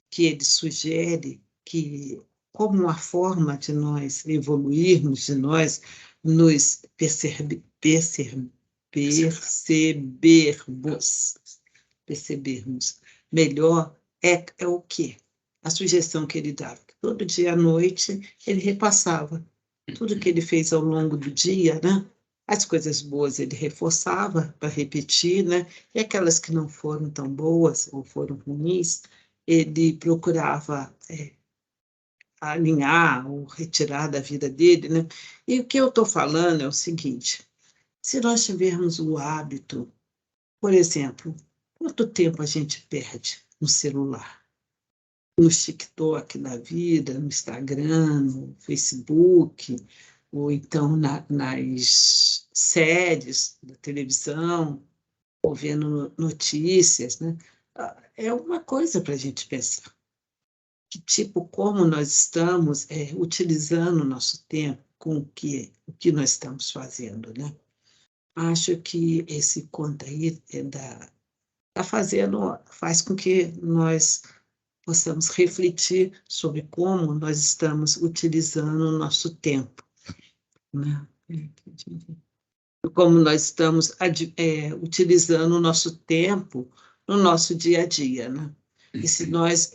que ele sugere que, como uma forma de nós evoluirmos, de nós nos percebermos melhor, é o quê? A sugestão que ele dava. Todo dia à noite ele repassava tudo que ele fez ao longo do dia, né? As coisas boas ele reforçava para repetir, né? E aquelas que não foram tão boas ou foram ruins, ele procurava alinhar ou retirar da vida dele, né? E o que eu estou falando é o seguinte: se nós tivermos o hábito, por exemplo, quanto tempo a gente perde no celular? No TikTok da vida, no Instagram, no Facebook, ou então nas séries da televisão, ou vendo notícias, né? É uma coisa para a gente pensar. Que tipo, como nós estamos utilizando o nosso tempo com o que nós estamos fazendo, né? Acho que esse conto aí faz com que nós possamos refletir sobre como nós estamos utilizando o nosso tempo, né? Como nós estamos utilizando o nosso tempo no nosso dia a dia, né? E se nós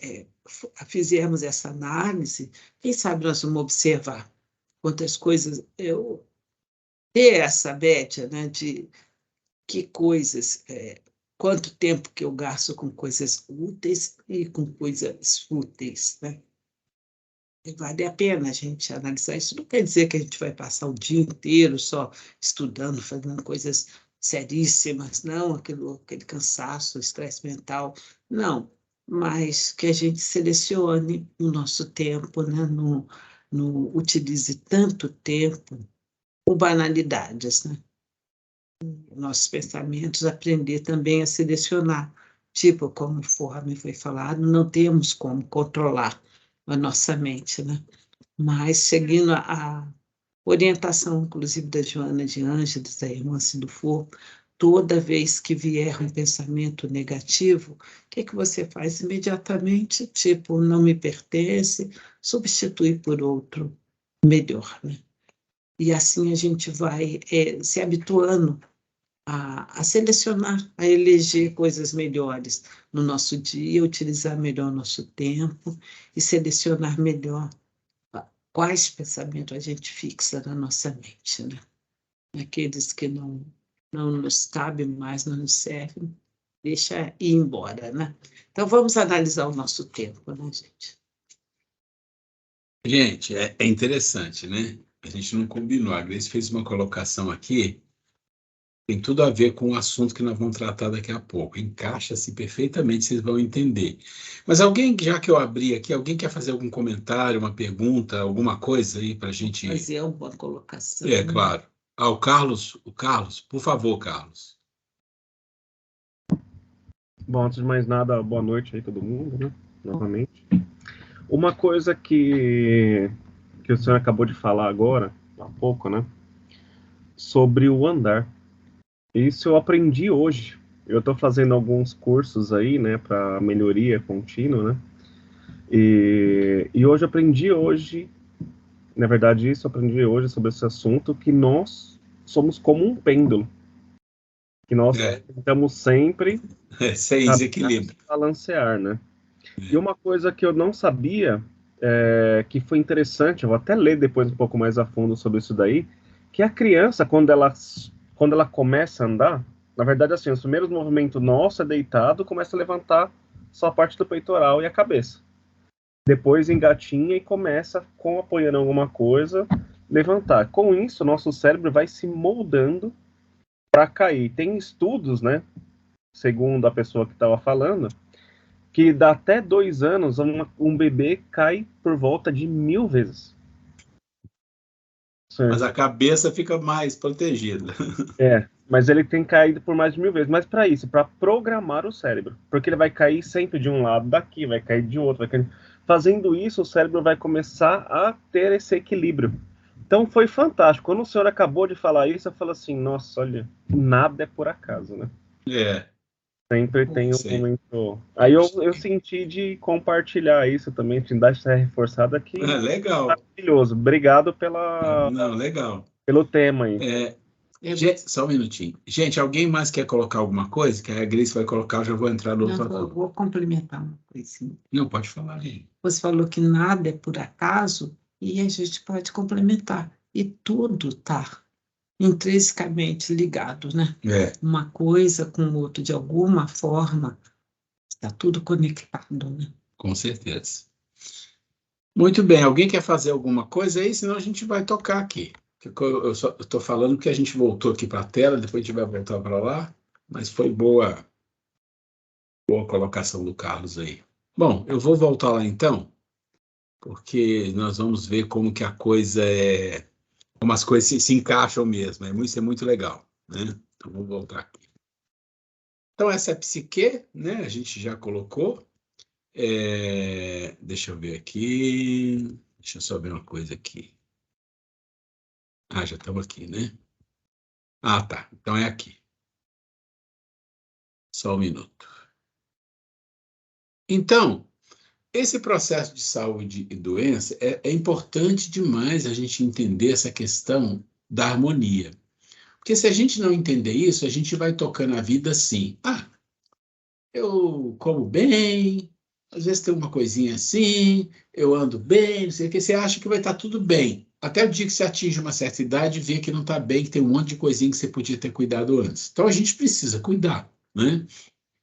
fizermos essa análise, quem sabe nós vamos observar quantas coisas ter essa média, né, de que coisas, quanto tempo que eu gasto com coisas úteis e com coisas fúteis, né? E vale a pena a gente analisar isso. Não quer dizer que a gente vai passar o dia inteiro só estudando, fazendo coisas seríssimas, não, aquele cansaço, estresse mental, não, mas que a gente selecione o nosso tempo, né? Não utilize tanto tempo com banalidades, né? Nossos pensamentos, aprender também a selecionar. Tipo, conforme foi falado, não temos como controlar a nossa mente, né? Mas, seguindo a orientação, inclusive, da Joana de Ângeles, da irmã Cindufor, toda vez que vier um pensamento negativo, o que você faz imediatamente? Tipo, não me pertence, substitui por outro melhor, né? E assim a gente vai se habituando a selecionar, a eleger coisas melhores no nosso dia, utilizar melhor nosso tempo e selecionar melhor quais pensamentos a gente fixa na nossa mente, né? Aqueles que não nos cabem mais, não nos servem, deixa ir embora, né? Então, vamos analisar o nosso tempo, né, gente? Gente, é interessante, né? A gente não combinou. A Grace fez uma colocação aqui, tem tudo a ver com o assunto que nós vamos tratar daqui a pouco. Encaixa-se perfeitamente, vocês vão entender. Mas alguém, já que eu abri aqui, alguém quer fazer algum comentário, uma pergunta, alguma coisa aí para a gente... Fazer uma colocação. Claro. O Carlos, por favor, Carlos. Bom, antes de mais nada, boa noite aí todo mundo, né? Novamente. Uma coisa que o senhor acabou de falar agora, há pouco, né? Sobre o andar. Isso eu aprendi hoje. Eu estou fazendo alguns cursos aí, né, para melhoria contínua, né? E hoje na verdade, aprendi hoje sobre esse assunto, que nós somos como um pêndulo. que nós tentamos sempre sem desequilíbrio. Balancear, né? E uma coisa que eu não sabia, que foi interessante, eu vou até ler depois um pouco mais a fundo sobre isso daí, que a criança, quando ela começa a andar, na verdade, assim, os primeiros movimentos nossos é deitado, começa a levantar só a parte do peitoral e a cabeça. Depois engatinha e começa, apoiando alguma coisa, levantar. Com isso, nosso cérebro vai se moldando para cair. Tem estudos, né, segundo a pessoa que estava falando, que dá até 2 anos, um bebê cai por volta de 1000 vezes. Mas a cabeça fica mais protegida. Mas ele tem caído por mais de 1000 vezes. Mas para isso, para programar o cérebro. Porque ele vai cair sempre de um lado daqui, vai cair de outro. Fazendo isso, o cérebro vai começar a ter esse equilíbrio. Então foi fantástico. Quando o senhor acabou de falar isso, eu falo assim, nossa, olha, nada é por acaso, né? Sempre tem um momento... Aí eu senti de compartilhar isso também, de dar essa reforçada aqui. Legal. Maravilhoso. Obrigado pelo tema aí. Só um minutinho. Gente, alguém mais quer colocar alguma coisa? Que a Grace vai colocar, eu já vou entrar no outro. Eu vou complementar uma coisinha. Não, pode falar, gente. Você falou que nada é por acaso, e a gente pode complementar. E tudo está intrinsecamente ligado, né? Uma coisa com o outro, de alguma forma, está tudo conectado, né? Com certeza. Muito bem, alguém quer fazer alguma coisa aí? Senão a gente vai tocar aqui. Eu estou falando que a gente voltou aqui para a tela, depois a gente vai voltar para lá, mas foi boa colocação do Carlos aí. Bom, eu vou voltar lá então, porque nós vamos ver como que a coisa como as coisas se encaixam mesmo. Isso é muito legal, né? Então, vamos voltar aqui. Então, essa é a psique, né? A gente já colocou. Deixa eu ver aqui. Deixa eu só ver uma coisa aqui. Já estamos aqui, né? Tá. Então, é aqui. Só um minuto. Então, esse processo de saúde e doença é importante demais a gente entender essa questão da harmonia. Porque se a gente não entender isso, a gente vai tocando a vida assim. Eu como bem, às vezes tem uma coisinha assim, eu ando bem, não sei o que, você acha que vai estar tudo bem. Até o dia que você atinge uma certa idade e vê que não está bem, que tem um monte de coisinha que você podia ter cuidado antes. Então a gente precisa cuidar, né?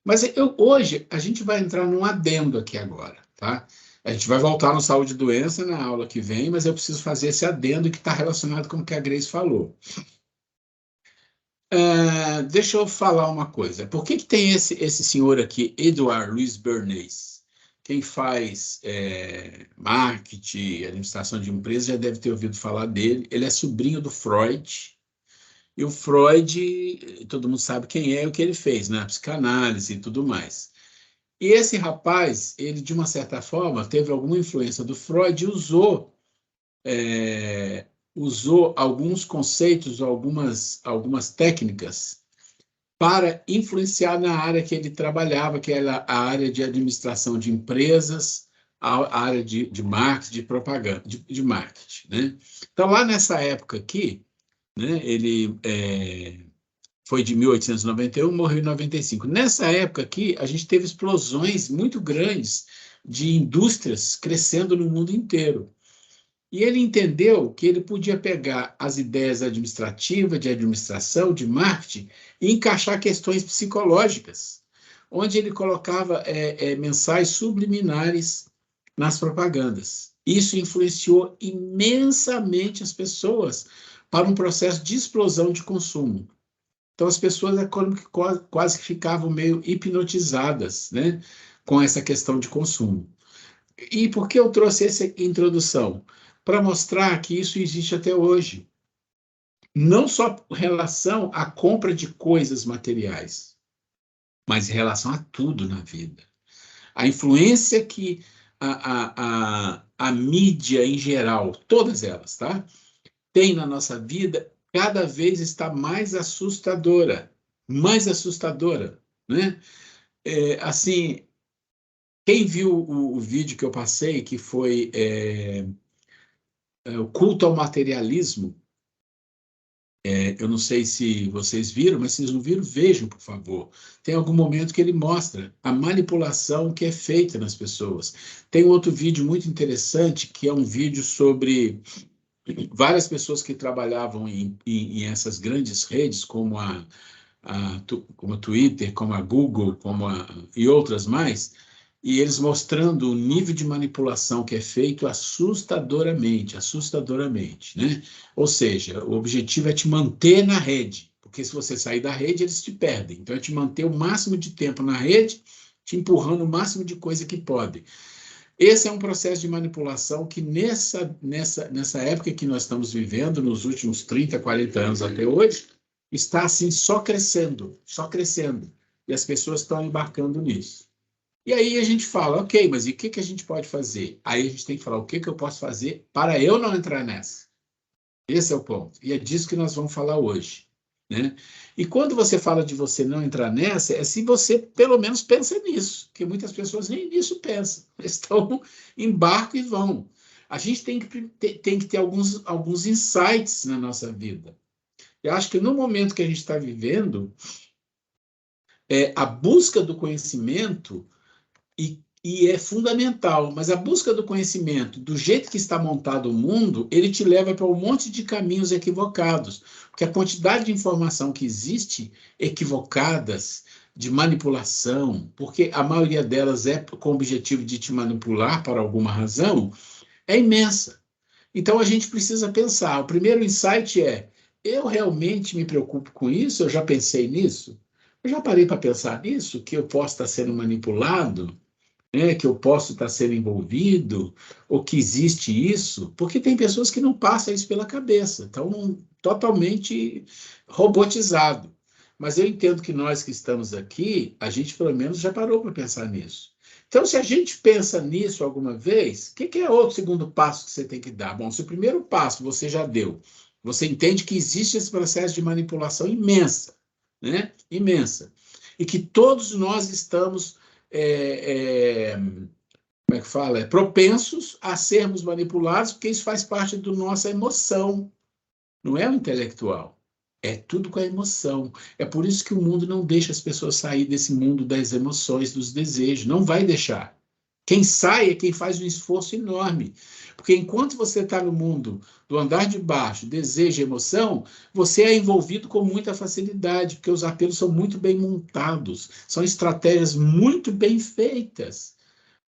Mas hoje a gente vai entrar num adendo aqui agora, tá? A gente vai voltar no saúde e doença na aula que vem, mas eu preciso fazer esse adendo que está relacionado com o que a Grace falou. Deixa eu falar uma coisa. Por que tem esse senhor aqui, Edouard Louis Bernays? Quem faz marketing, administração de empresas, já deve ter ouvido falar dele. Ele é sobrinho do Freud. E o Freud, todo mundo sabe quem é e o que ele fez, né? A psicanálise e tudo mais. E esse rapaz, ele, de uma certa forma, teve alguma influência do Freud e usou alguns conceitos, algumas técnicas para influenciar na área que ele trabalhava, que era a área de administração de empresas, a área de marketing, de propaganda, de marketing, né? Então, lá nessa época aqui, né, ele foi de 1891, morreu em 95. Nessa época aqui, a gente teve explosões muito grandes de indústrias crescendo no mundo inteiro. E ele entendeu que ele podia pegar as ideias administrativas, de administração, de marketing, e encaixar questões psicológicas, onde ele colocava mensagens subliminares nas propagandas. Isso influenciou imensamente as pessoas para um processo de explosão de consumo. Então, as pessoas quase que ficavam meio hipnotizadas, né, com essa questão de consumo. E por que eu trouxe essa introdução? Para mostrar que isso existe até hoje. Não só em relação à compra de coisas materiais, mas em relação a tudo na vida. A influência que a mídia em geral, todas elas, tá, tem na nossa vida, cada vez está mais assustadora, né? Assim, quem viu o vídeo que eu passei, que foi o culto ao materialismo, Eu não sei se vocês viram, mas se vocês não viram, vejam, por favor. Tem algum momento que ele mostra a manipulação que é feita nas pessoas. Tem outro vídeo muito interessante, que é um vídeo sobre várias pessoas que trabalhavam em essas grandes redes, como como a Twitter, como a Google, e outras mais, e eles mostrando o nível de manipulação que é feito assustadoramente, né? Ou seja, o objetivo é te manter na rede, porque se você sair da rede, eles te perdem. Então, é te manter o máximo de tempo na rede, te empurrando o máximo de coisa que pode. Esse é um processo de manipulação que nessa época que nós estamos vivendo, nos últimos 30, 40 anos até hoje, está assim só crescendo. E as pessoas estão embarcando nisso. E aí a gente fala, ok, mas e o que a gente pode fazer? Aí a gente tem que falar, o que eu posso fazer para eu não entrar nessa? Esse é o ponto. E é disso que nós vamos falar hoje, né? E quando você fala de você não entrar nessa, é se você pelo menos pensa nisso, porque muitas pessoas nem nisso pensam. Eles estão em barco e vão. A gente tem que ter alguns insights na nossa vida. Eu acho que no momento que a gente está vivendo, a busca do conhecimento e é fundamental, mas a busca do conhecimento, do jeito que está montado o mundo, ele te leva para um monte de caminhos equivocados, porque a quantidade de informação que existe, equivocadas, de manipulação, porque a maioria delas é com o objetivo de te manipular por alguma razão, é imensa. Então a gente precisa pensar. O primeiro insight é: eu realmente me preocupo com isso? Eu já pensei nisso? Eu já parei para pensar nisso? Que eu posso estar sendo manipulado? Que eu posso estar sendo envolvido, ou que existe isso, porque tem pessoas que não passam isso pela cabeça, estão totalmente robotizado. Mas eu entendo que nós que estamos aqui, a gente pelo menos já parou para pensar nisso. Então, se a gente pensa nisso alguma vez, o que é outro segundo passo que você tem que dar? Bom, se o primeiro passo você já deu, você entende que existe esse processo de manipulação imensa, né? Imensa. E que todos nós estamos como é que fala? Propensos a sermos manipulados, porque isso faz parte da nossa emoção, não é o intelectual. É tudo com a emoção. É por isso que o mundo não deixa as pessoas sair desse mundo das emoções, dos desejos. Não vai deixar. Quem sai é quem faz um esforço enorme. Porque enquanto você está no mundo do andar de baixo, desejo e emoção, você é envolvido com muita facilidade, porque os apelos são muito bem montados, são estratégias muito bem feitas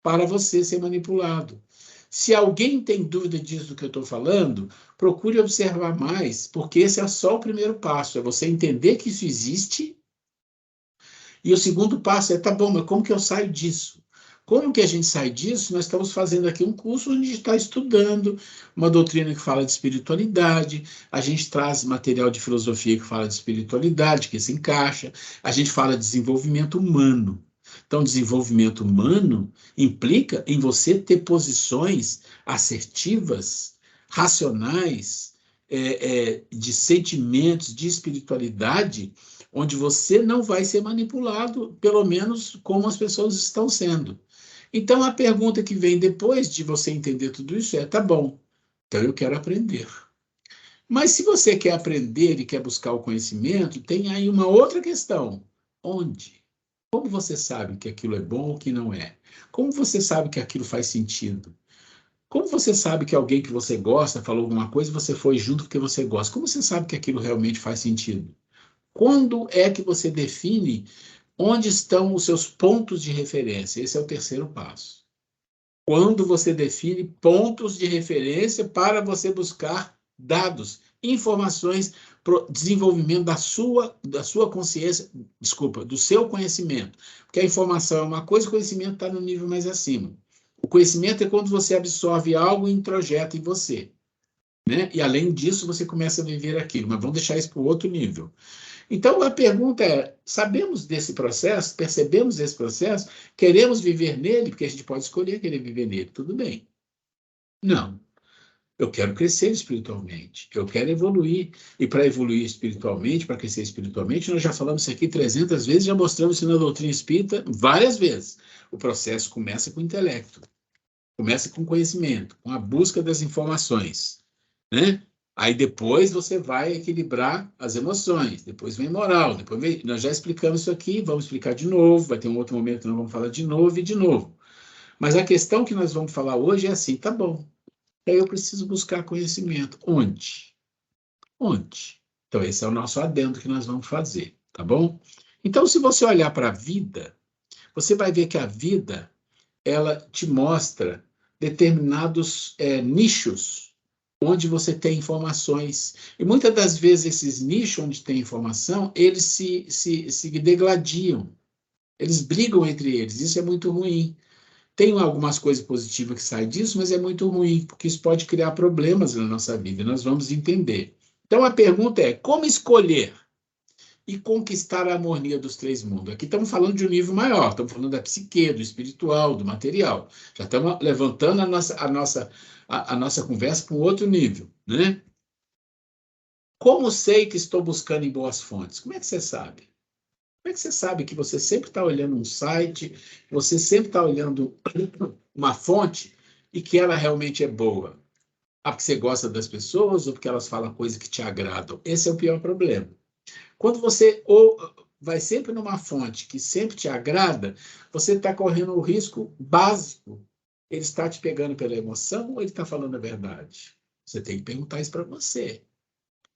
para você ser manipulado. Se alguém tem dúvida disso do que eu estou falando, procure observar mais, porque esse é só o primeiro passo, é você entender que isso existe, e o segundo passo é, tá bom, mas como que eu saio disso? Como que a gente sai disso? Nós estamos fazendo aqui um curso onde a gente está estudando uma doutrina que fala de espiritualidade, a gente traz material de filosofia que fala de espiritualidade, que se encaixa, a gente fala de desenvolvimento humano. Então, desenvolvimento humano implica em você ter posições assertivas, racionais, de sentimentos, de espiritualidade, onde você não vai ser manipulado, pelo menos como as pessoas estão sendo. Então, a pergunta que vem depois de você entender tudo isso é, tá bom, então eu quero aprender. Mas se você quer aprender e quer buscar o conhecimento, tem aí uma outra questão. Onde? Como você sabe que aquilo é bom ou que não é? Como você sabe que aquilo faz sentido? Como você sabe que alguém que você gosta falou alguma coisa e você foi junto porque você gosta? Como você sabe que aquilo realmente faz sentido? Quando é que você define onde estão os seus pontos de referência? Esse é o terceiro passo. Quando você define pontos de referência para você buscar dados, informações para o desenvolvimento da sua consciência, desculpa, do seu conhecimento. Porque a informação é uma coisa, o conhecimento está no nível mais acima. O conhecimento é quando você absorve algo e introjeta em você, né? E além disso, você começa a viver aquilo. Mas vamos deixar isso para o outro nível. Então, a pergunta é, sabemos desse processo? Percebemos esse processo? Queremos viver nele? Porque a gente pode escolher querer viver nele, tudo bem. Não. Eu quero crescer espiritualmente, eu quero evoluir. E para evoluir espiritualmente, para crescer espiritualmente, nós já falamos isso aqui 300 vezes, já mostramos isso na doutrina espírita várias vezes. O processo começa com o intelecto, começa com o conhecimento, com a busca das informações, né? Aí depois você vai equilibrar as emoções, depois vem moral, depois vem... Nós já explicamos isso aqui, vamos explicar de novo, vai ter um outro momento que nós vamos falar de novo e de novo. Mas a questão que nós vamos falar hoje é assim, tá bom, aí eu preciso buscar conhecimento. Onde? Onde? Então esse é o nosso adendo que nós vamos fazer, tá bom? Então se você olhar para a vida, você vai ver que a vida, ela te mostra determinados nichos onde você tem informações. E muitas das vezes esses nichos onde tem informação, eles se degladiam. Eles brigam entre eles. Isso é muito ruim. Tem algumas coisas positivas que saem disso, mas é muito ruim, porque isso pode criar problemas na nossa vida. E nós vamos entender. Então a pergunta é, como escolher e conquistar a harmonia dos três mundos? Aqui estamos falando de um nível maior, estamos falando da psique, do espiritual, do material. Já estamos levantando a nossa conversa para um outro nível, né? Como sei que estou buscando em boas fontes? Como é que você sabe? Como é que você sabe que você sempre está olhando um site, você sempre está olhando uma fonte e que ela realmente é boa? Ah, porque você gosta das pessoas ou porque elas falam coisas que te agradam? Esse é o pior problema. Quando você vai sempre numa fonte que sempre te agrada, você está correndo o risco básico. Ele está te pegando pela emoção ou ele está falando a verdade? Você tem que perguntar isso para você.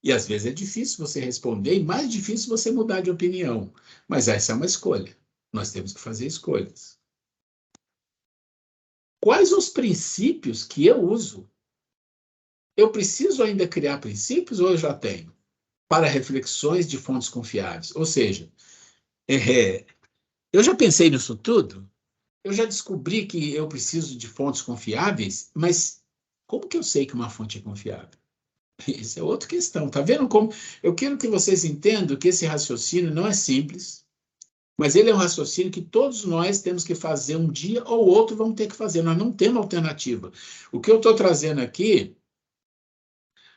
E às vezes é difícil você responder e mais difícil você mudar de opinião. Mas essa é uma escolha. Nós temos que fazer escolhas. Quais os princípios que eu uso? Eu preciso ainda criar princípios ou eu já tenho? Para reflexões de fontes confiáveis. Ou seja, eu já pensei nisso tudo, eu já descobri que eu preciso de fontes confiáveis, mas como que eu sei que uma fonte é confiável? Isso é outra questão. Tá vendo como? Eu quero que vocês entendam que esse raciocínio não é simples, mas ele é um raciocínio que todos nós temos que fazer um dia ou outro vamos ter que fazer. Nós não temos alternativa. O que eu estou trazendo aqui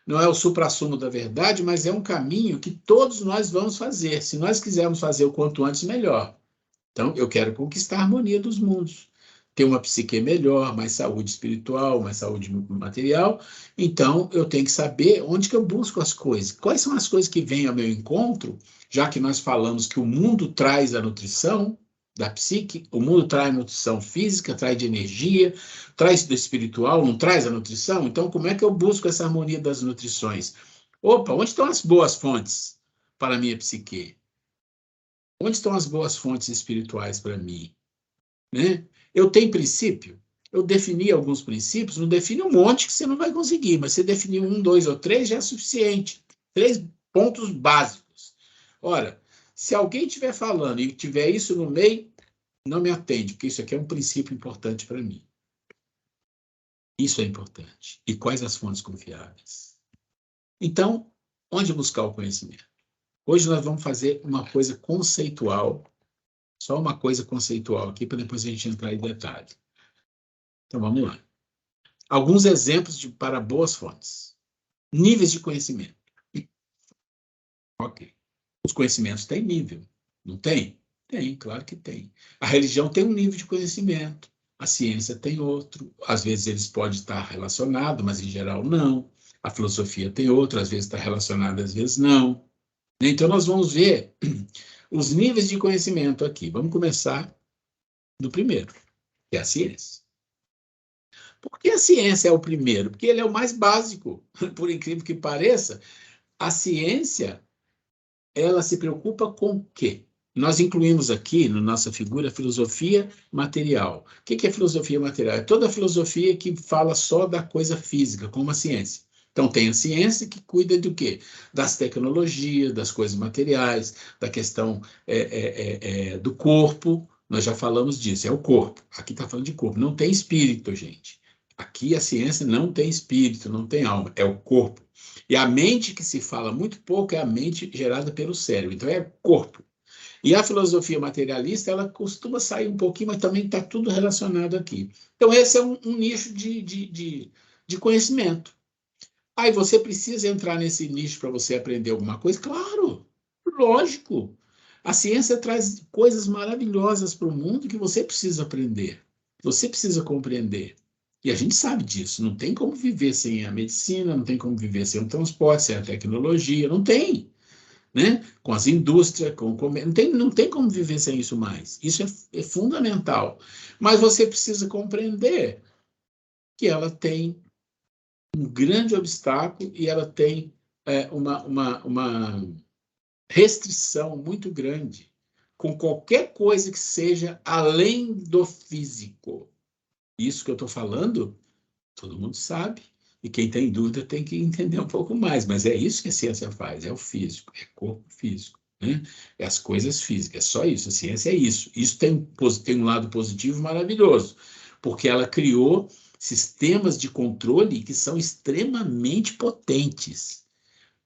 não é o suprassumo da verdade, mas é um caminho que todos nós vamos fazer. Se nós quisermos fazer o quanto antes, melhor. Então, eu quero conquistar a harmonia dos mundos. Ter uma psique melhor, mais saúde espiritual, mais saúde material. Então, eu tenho que saber onde que eu busco as coisas. Quais são as coisas que vêm ao meu encontro, já que nós falamos que o mundo traz a nutrição da psique, o mundo traz nutrição física, traz de energia, traz do espiritual, não traz a nutrição? Então, como é que eu busco essa harmonia das nutrições? Opa, onde estão as boas fontes para a minha psique? Onde estão as boas fontes espirituais para mim? Né? Eu tenho princípio? Eu defini alguns princípios, não define um monte que você não vai conseguir, mas você definir 1, 2 ou 3 já é suficiente. 3 pontos básicos. Ora, se alguém estiver falando e tiver isso no meio, não me atende, porque isso aqui é um princípio importante para mim. Isso é importante. E quais as fontes confiáveis? Então, onde buscar o conhecimento? Hoje nós vamos fazer uma coisa conceitual, só uma coisa conceitual aqui, para depois a gente entrar em detalhe. Então, vamos lá. Alguns exemplos para boas fontes. Níveis de conhecimento. Ok. Os conhecimentos têm nível, não tem? Tem, claro que tem. A religião tem um nível de conhecimento, a ciência tem outro. Às vezes eles podem estar relacionados, mas em geral não. A filosofia tem outro, às vezes está relacionada, às vezes não. Então, nós vamos ver os níveis de conhecimento aqui. Vamos começar do primeiro, que é a ciência. Por que a ciência é o primeiro? Porque ele é o mais básico. Por incrível que pareça, a ciência, ela se preocupa com o quê? Nós incluímos aqui, na nossa figura, filosofia material. O que é filosofia material? É toda a filosofia que fala só da coisa física, como a ciência. Então, tem a ciência que cuida do quê? Das tecnologias, das coisas materiais, da questão do corpo. Nós já falamos disso, é o corpo. Aqui está falando de corpo. Não tem espírito, gente. Aqui a ciência não tem espírito, não tem alma, é o corpo. E a mente que se fala muito pouco é a mente gerada pelo cérebro. Então, é corpo. E a filosofia materialista, ela costuma sair um pouquinho, mas também está tudo relacionado aqui. Então, esse é um nicho de conhecimento. Aí você precisa entrar nesse nicho para você aprender alguma coisa? Claro, lógico. A ciência traz coisas maravilhosas para o mundo que você precisa aprender, você precisa compreender. E a gente sabe disso. Não tem como viver sem a medicina, não tem como viver sem o transporte, sem a tecnologia, não tem. Né? Com as indústrias, não tem como viver sem isso mais. Isso é fundamental. Mas você precisa compreender que ela tem um grande obstáculo e ela tem uma restrição muito grande com qualquer coisa que seja além do físico. Isso que eu estou falando, todo mundo sabe. E quem tem dúvida tem que entender um pouco mais. Mas é isso que a ciência faz, é o físico, é corpo físico. Né? É as coisas físicas, é só isso. A ciência é isso. Isso tem um lado positivo maravilhoso, porque ela criou sistemas de controle que são extremamente potentes.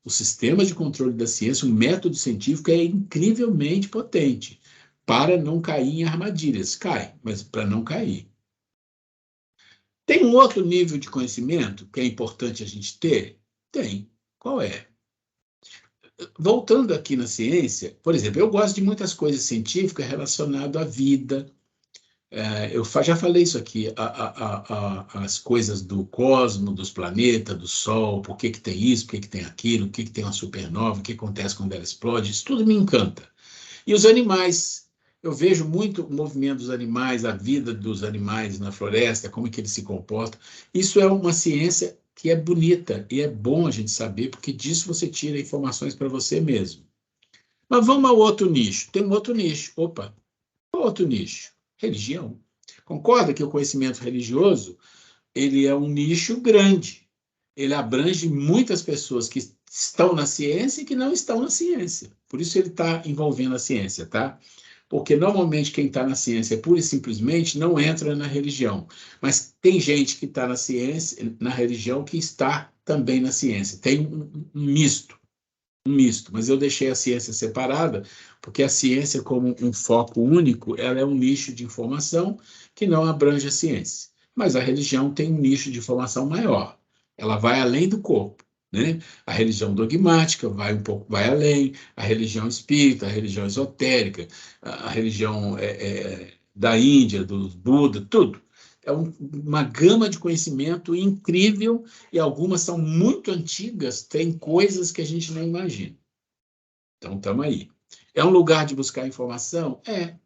O sistema de controle da ciência, o método científico é incrivelmente potente para não cair em armadilhas. Cai, mas para não cair. Tem um outro nível de conhecimento que é importante a gente ter? Tem. Qual é? Voltando aqui na ciência, por exemplo, eu gosto de muitas coisas científicas relacionadas à vida. Eu já falei isso aqui, as coisas do cosmos, dos planetas, do Sol, por que tem isso, por que tem aquilo, por que tem uma supernova, o que acontece quando ela explode, isso tudo me encanta. E os animais, eu vejo muito o movimento dos animais, a vida dos animais na floresta, como é que eles se comportam. Isso é uma ciência que é bonita e é bom a gente saber, porque disso você tira informações para você mesmo. Mas vamos ao outro nicho. Tem um outro nicho. Opa, qual outro nicho? Religião. Concorda que o conhecimento religioso ele é um nicho grande. Ele abrange muitas pessoas que estão na ciência e que não estão na ciência. Por isso ele está envolvendo a ciência, tá? Porque normalmente quem está na ciência pura e simplesmente não entra na religião. Mas tem gente que está na ciência, na religião, que está também na ciência. Tem um misto. Mas eu deixei a ciência separada, porque a ciência, como um foco único, ela é um nicho de informação que não abrange a ciência. Mas a religião tem um nicho de informação maior. Ela vai além do corpo. Né? A religião dogmática vai além, a religião espírita, a religião esotérica, a religião da Índia, do Buda, tudo. É uma gama de conhecimento incrível e algumas são muito antigas, tem coisas que a gente não imagina. Então, estamos aí. É um lugar de buscar informação? É.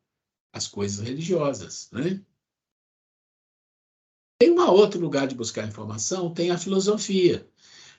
As coisas religiosas, né? Tem um outro lugar de buscar informação? Tem a filosofia.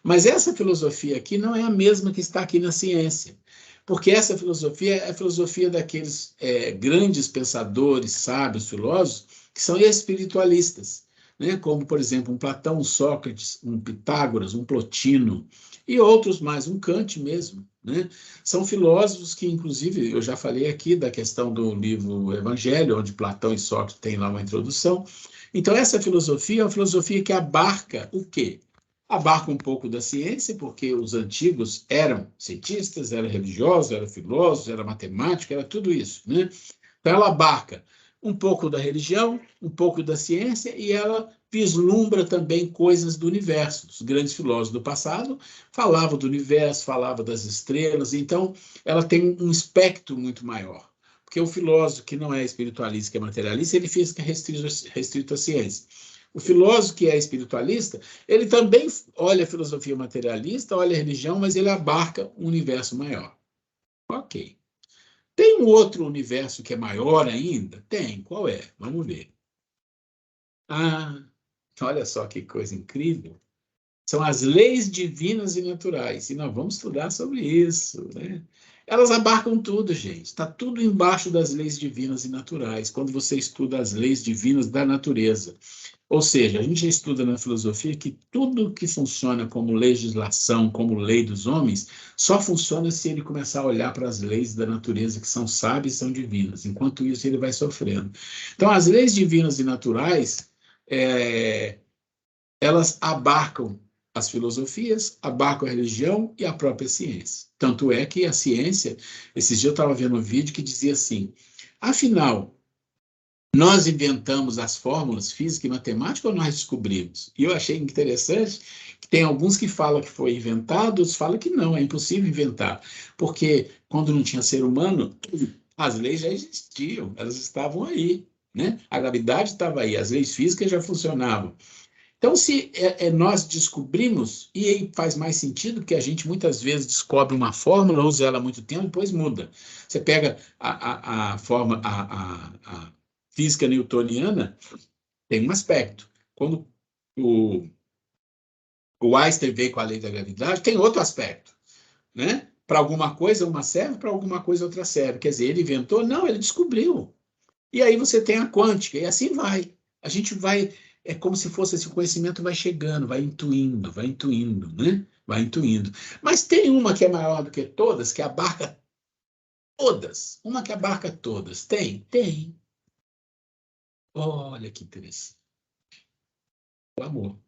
Mas essa filosofia aqui não é a mesma que está aqui na ciência. Porque essa filosofia é a filosofia daqueles grandes pensadores, sábios, filósofos, que são espiritualistas, né? Como, por exemplo, um Platão, um Sócrates, um Pitágoras, um Plotino, e outros mais, um Kant mesmo. Né? São filósofos que, inclusive, eu já falei aqui da questão do livro Evangelho, onde Platão e Sócrates têm lá uma introdução. Então, essa filosofia é uma filosofia que abarca o quê? Abarca um pouco da ciência, porque os antigos eram cientistas, eram religiosos, eram filósofos, eram matemáticos, era tudo isso. Né? Então, ela abarca um pouco da religião, um pouco da ciência, e ela vislumbra também coisas do universo. Os grandes filósofos do passado falavam do universo, falavam das estrelas, então ela tem um espectro muito maior. Porque o filósofo que não é espiritualista, que é materialista, ele fica restrito à ciência. O filósofo que é espiritualista, ele também olha a filosofia materialista, olha a religião, mas ele abarca um universo maior. Ok. Tem um outro universo que é maior ainda? Tem. Qual é? Vamos ver. Olha só que coisa incrível. São as leis divinas e naturais. E nós vamos estudar sobre isso, né? Elas abarcam tudo, gente. Está tudo embaixo das leis divinas e naturais, quando você estuda as leis divinas da natureza. Ou seja, a gente estuda na filosofia que tudo que funciona como legislação, como lei dos homens, só funciona se ele começar a olhar para as leis da natureza, que são sábias e são divinas. Enquanto isso, ele vai sofrendo. Então, as leis divinas e naturais, elas abarcam as filosofias, abarcam a religião e a própria ciência. Tanto é que a ciência, esses dias eu estava vendo um vídeo que dizia assim, afinal, nós inventamos as fórmulas física e matemática ou nós descobrimos? E eu achei interessante que tem alguns que falam que foi inventado, outros falam que não, é impossível inventar. Porque quando não tinha ser humano, as leis já existiam, elas estavam aí. né? A gravidade estava aí, as leis físicas já funcionavam. Então, se nós descobrimos, e aí faz mais sentido, porque a gente muitas vezes descobre uma fórmula, usa ela há muito tempo, depois muda. Você pega a física newtoniana, tem um aspecto. Quando o Einstein veio com a lei da gravidade, tem outro aspecto, né? Para alguma coisa uma serve, para alguma coisa outra serve. Quer dizer, ele inventou? Não, ele descobriu. E aí você tem a quântica, e assim vai. A gente vai, é como se fosse esse conhecimento vai chegando, vai intuindo, né? Vai intuindo. Mas tem uma que é maior do que todas, que abarca todas. Uma que abarca todas. Tem? Tem. Olha que interessante. O amor.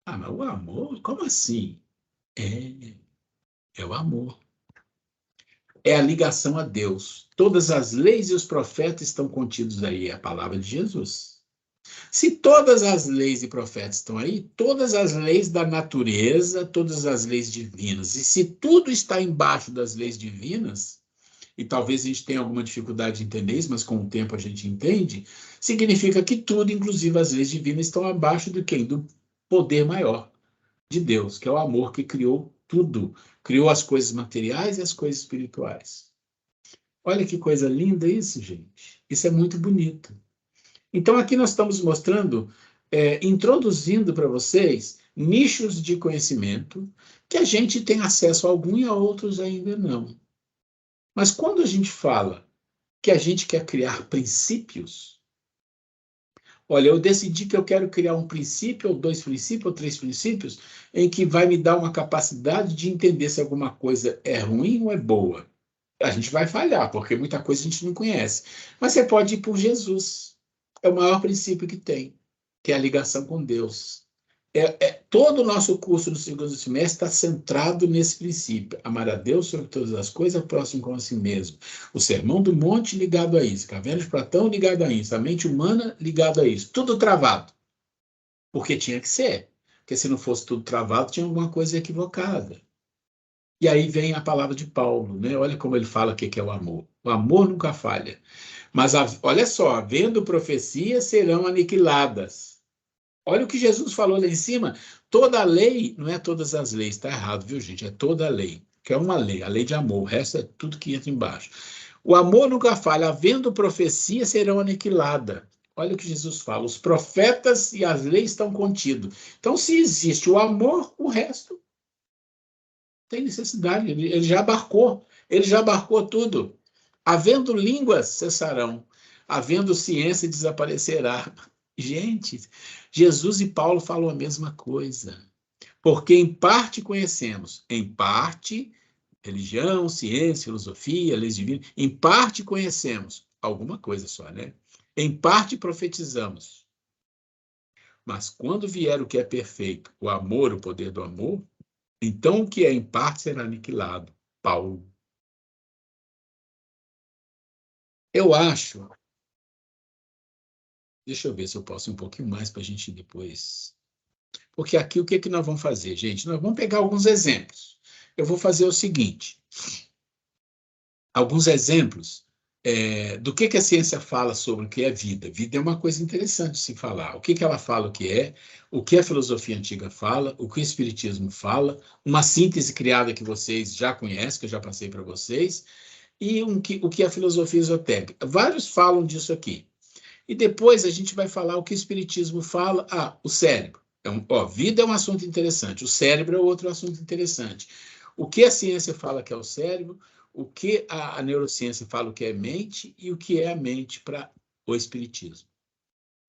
Ah, mas o amor? Como assim? É o amor. É a ligação a Deus. Todas as leis e os profetas estão contidos aí, é a palavra de Jesus. Se todas as leis e profetas estão aí, todas as leis da natureza, todas as leis divinas, e se tudo está embaixo das leis divinas, e talvez a gente tenha alguma dificuldade de entender isso, mas com o tempo a gente entende, significa que tudo, inclusive as leis divinas, estão abaixo do quem? Do poder maior de Deus, que é o amor que criou tudo, criou as coisas materiais e as coisas espirituais. Olha que coisa linda isso, gente. Isso é muito bonito. Então, aqui nós estamos mostrando, introduzindo para vocês nichos de conhecimento que a gente tem acesso a algum e a outros ainda não. Mas quando a gente fala que a gente quer criar princípios, olha, eu decidi que eu quero criar um princípio, ou 2 princípios, ou 3 princípios, em que vai me dar uma capacidade de entender se alguma coisa é ruim ou é boa. A gente vai falhar, porque muita coisa a gente não conhece. Mas você pode ir por Jesus. É o maior princípio que tem, que é a ligação com Deus. Todo o nosso curso do segundo semestre está centrado nesse princípio. Amar a Deus sobre todas as coisas, ao próximo como a si mesmo. O Sermão do Monte ligado a isso. Caverna de Platão ligado a isso. A mente humana ligado a isso. Tudo travado. Porque tinha que ser. Porque se não fosse tudo travado, tinha alguma coisa equivocada. E aí vem a palavra de Paulo, né? Olha como ele fala o que é o amor. O amor nunca falha. Mas olha só, havendo profecias serão aniquiladas. Olha o que Jesus falou lá em cima. Toda a lei, não é todas as leis, está errado, viu, gente? É toda a lei, que é uma lei, a lei de amor. O resto é tudo que entra embaixo. O amor nunca falha. Havendo profecias serão aniquiladas. Olha o que Jesus fala. Os profetas e as leis estão contidos. Então, se existe o amor, o resto tem necessidade, ele já abarcou tudo. Havendo línguas, cessarão. Havendo ciência, desaparecerá. Gente, Jesus e Paulo falam a mesma coisa. Porque em parte conhecemos, em parte, religião, ciência, filosofia, leis divinas, em parte conhecemos, alguma coisa só, né? Em parte profetizamos. Mas quando vier o que é perfeito, o amor, o poder do amor, então o que é em parte será aniquilado. Paulo. Eu acho. Deixa eu ver se eu posso ir um pouquinho mais para a gente depois. Porque aqui o que nós vamos fazer, gente? Nós vamos pegar alguns exemplos. Eu vou fazer o seguinte: alguns exemplos do que a ciência fala sobre o que é vida. Vida é uma coisa interessante de se falar. O que ela fala o que a filosofia antiga fala, o que o espiritismo fala, uma síntese criada que vocês já conhecem, que eu já passei para vocês, e o que a filosofia esotérica. Vários falam disso aqui. E depois a gente vai falar o que o espiritismo fala. O cérebro. Vida é um assunto interessante. O cérebro é outro assunto interessante. O que a ciência fala que é o cérebro, o que a neurociência fala que é mente e o que é a mente para o espiritismo.